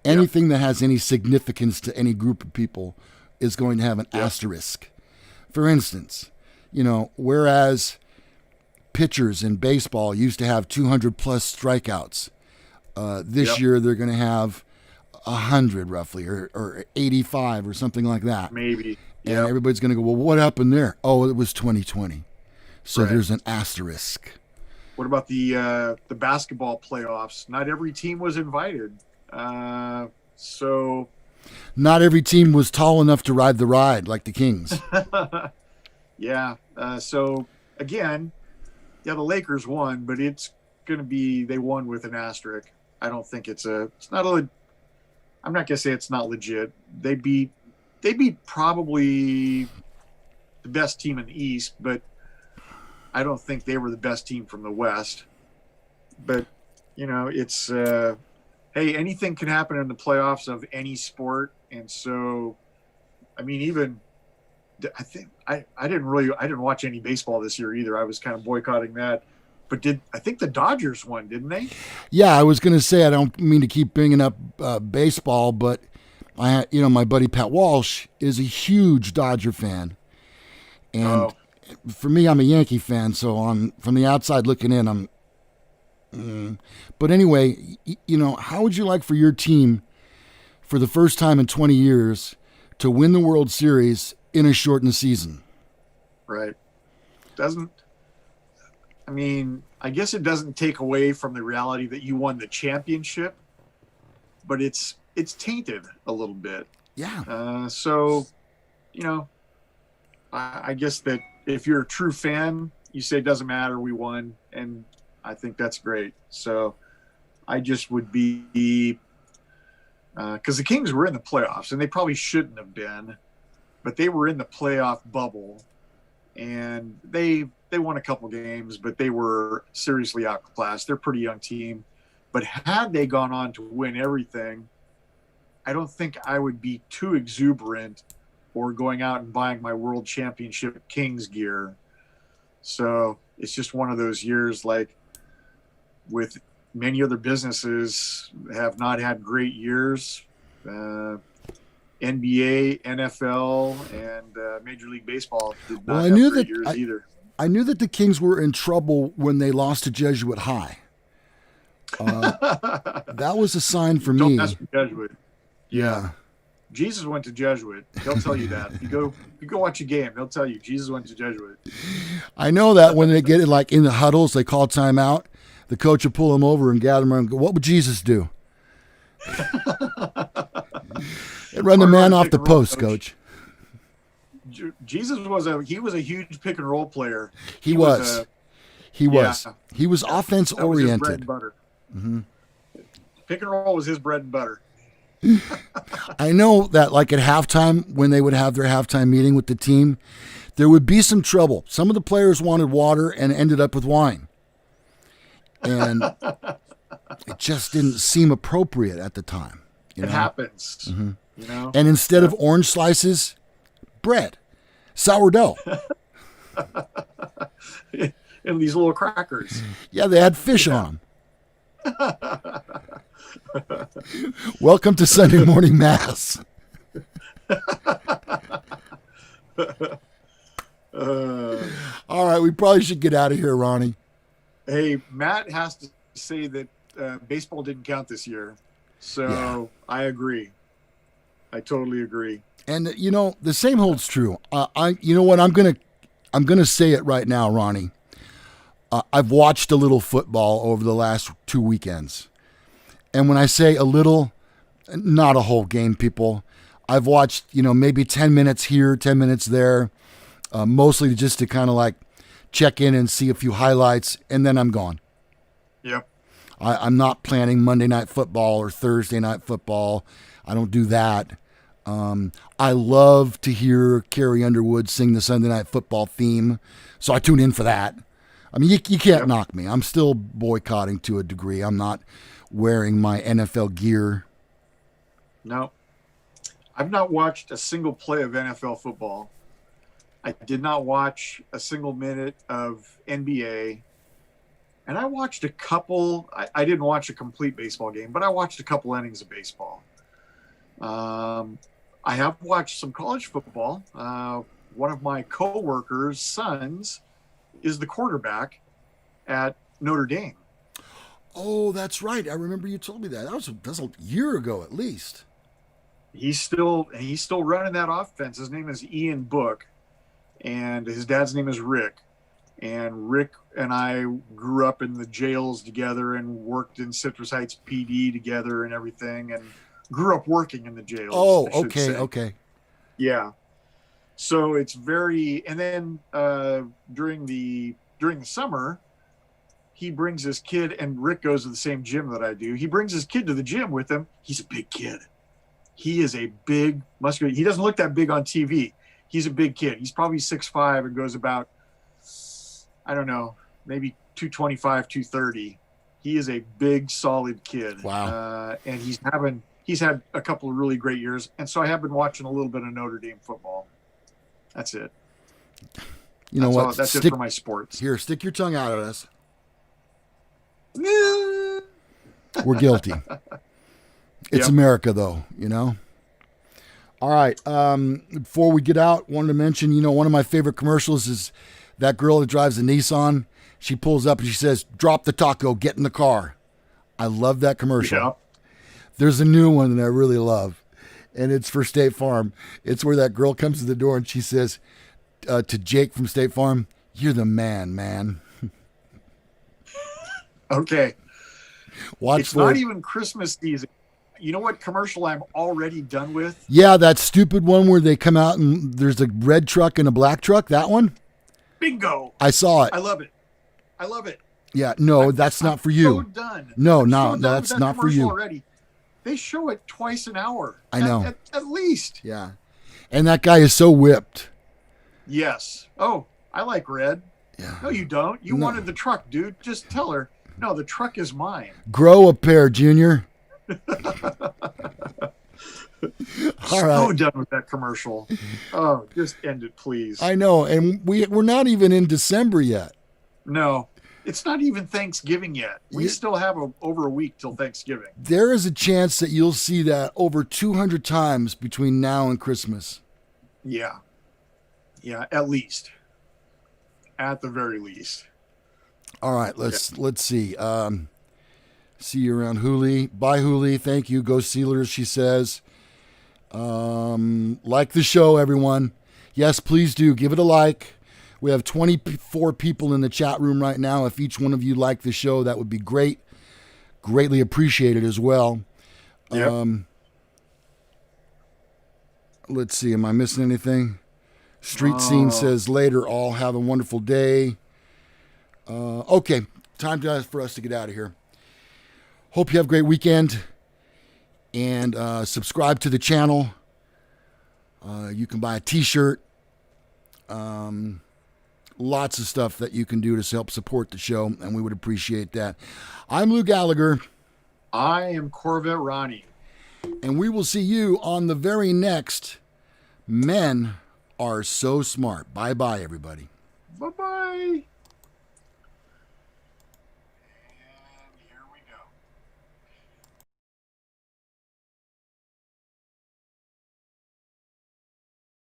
Anything that has any significance to any group of people is going to have an asterisk. For instance, whereas pitchers in baseball used to have 200 plus strikeouts, this year they're going to have 100 roughly, or 85 or something like that. Maybe. And everybody's going to go, well, what happened there? Oh, it was 2020. So there's an asterisk. What about the basketball playoffs? Not every team was invited. So not every team was tall enough to ride the ride like the Kings. So again, the Lakers won, but it's going to be, they won with an asterisk. I don't think I'm not going to say it's not legit. They beat probably the best team in the East, but I don't think they were the best team from the West. But, it's, hey, anything can happen in the playoffs of any sport. And so, I mean, I think I didn't watch any baseball this year either. I was kind of boycotting that. But I think the Dodgers won, didn't they? Yeah, I was going to say, I don't mean to keep bringing up baseball, but my buddy Pat Walsh is a huge Dodger fan. And for me, I'm a Yankee fan. So from the outside looking in, but anyway, how would you like for your team for the first time in 20 years to win the World Series in a shortened season? Right. I guess it doesn't take away from the reality that you won the championship, but it's tainted a little bit. Yeah. So, I guess that if you're a true fan, you say it doesn't matter, we won, and I think that's great. So I just would be because the Kings were in the playoffs, and they probably shouldn't have been, but they were in the playoff bubble, and they won a couple games, but they were seriously outclassed. They're a pretty young team. But had they gone on to win everything, I don't think I would be too exuberant or going out and buying my World Championship Kings gear. So it's just one of those years, like with many other businesses have not had great years. NBA, NFL, and Major League Baseball did not have great years either. I knew that the Kings were in trouble when they lost to Jesuit High. That was a sign for me. Don't mess with Jesuit. Yeah. Jesus went to Jesuit. They'll tell you that. If you go watch a game, they'll tell you Jesus went to Jesuit. I know that when they get it, like in the huddles, they call timeout. The coach will pull them over and gather them and go, "What would Jesus do?" They'd run the man off the post, coach. Jesus was a huge pick and roll player. He was offense oriented. Bread and butter. Mm-hmm. Pick and roll was his bread and butter. I know that, like at halftime, when they would have their halftime meeting with the team, there would be some trouble. Some of the players wanted water and ended up with wine, and it just didn't seem appropriate at the time. It happens, And instead of orange slices, bread, sourdough, and these little crackers. Yeah, they had fish on them. Welcome to Sunday morning Mass. All right, we probably should get out of here, Ronnie. Hey, Matt has to say that baseball didn't count this year, so I agree. I totally agree. And the same holds true. I'm gonna say it right now, Ronnie. I've watched a little football over the last 2 weekends. And when I say a little, not a whole game, people. I've watched, maybe 10 minutes here, 10 minutes there, mostly just to kind of like check in and see a few highlights, and then I'm gone. Yep. I'm not planning Monday Night Football or Thursday Night Football. I don't do that. I love to hear Carrie Underwood sing the Sunday Night Football theme, so I tune in for that. I mean, you can't knock me. I'm still boycotting to a degree. I'm not wearing my NFL gear. No. I've not watched a single play of NFL football. I did not watch a single minute of NBA. And I watched a couple. I didn't watch a complete baseball game, but I watched a couple innings of baseball. I have watched some college football. One of my coworkers' sons is the quarterback at Notre Dame. Oh, that's right. I remember you told me that. That's a year ago at least. He's still running that offense. His name is Ian Book, and his dad's name is Rick. And Rick and I grew up in the jails together and worked in Citrus Heights PD together and everything, and grew up working in the jails. Oh, okay. Yeah. So it's very, and then during the summer, he brings his kid, and Rick goes to the same gym that I do. He brings his kid to the gym with him. He's a big kid. He is a big, muscular. He doesn't look that big on TV. He's a big kid. He's probably 6'5" and goes about, I don't know, maybe 225, 230. He is a big, solid kid. Wow. And he's had a couple of really great years. And so I have been watching a little bit of Notre Dame football. That's it. You know what? That's it for my sports. Here, stick your tongue out at us. We're guilty. It's America, though, you know? All right. Before we get out, wanted to mention, one of my favorite commercials is that girl that drives the Nissan. She pulls up and she says, "Drop the taco, get in the car." I love that commercial. Yeah. There's a new one that I really love, and it's for State Farm. It's where that girl comes to the door and she says to Jake from State Farm, "You're the man." Okay. It's not even Christmas season. You know what commercial I'm already done with? Yeah, that stupid one where they come out and there's a red truck and a black truck. That one? Bingo. I saw it. I love it. Yeah, no, that's not for you. So done. No, So that's not for you. Already. They show it twice an hour. I know. At least. Yeah. And that guy is so whipped. Yes. Oh, I like red. Yeah. No, you don't. You wanted the truck, dude. Just tell her, no, the truck is mine. Grow a pair, Junior. All right. So done with that commercial. Oh, just end it, please. I know. And we're not even in December yet. No. It's not even Thanksgiving yet. We still have over a week till Thanksgiving. There is a chance that you'll see that over 200 times between now and Christmas. Yeah. Yeah, at least. At the very least. All right, let's see. See you around Hooli. Bye, Hooli. Thank you. Go Steelers, she says. Like the show, everyone. Yes, please do. Give it a like. We have 24 people in the chat room right now. If each one of you like the show, that would be great. Greatly appreciated as well. Yep. Let's see. Am I missing anything? Street Scene says, later, all have a wonderful day. Okay. Time for us to get out of here. Hope you have a great weekend. And subscribe to the channel. You can buy a t-shirt. Lots of stuff that you can do to help support the show, and we would appreciate that. I'm Lou Gallagher. I am Corvette Ronnie. And we will see you on the very next Men Are So Smart. Bye-bye, everybody. Bye-bye.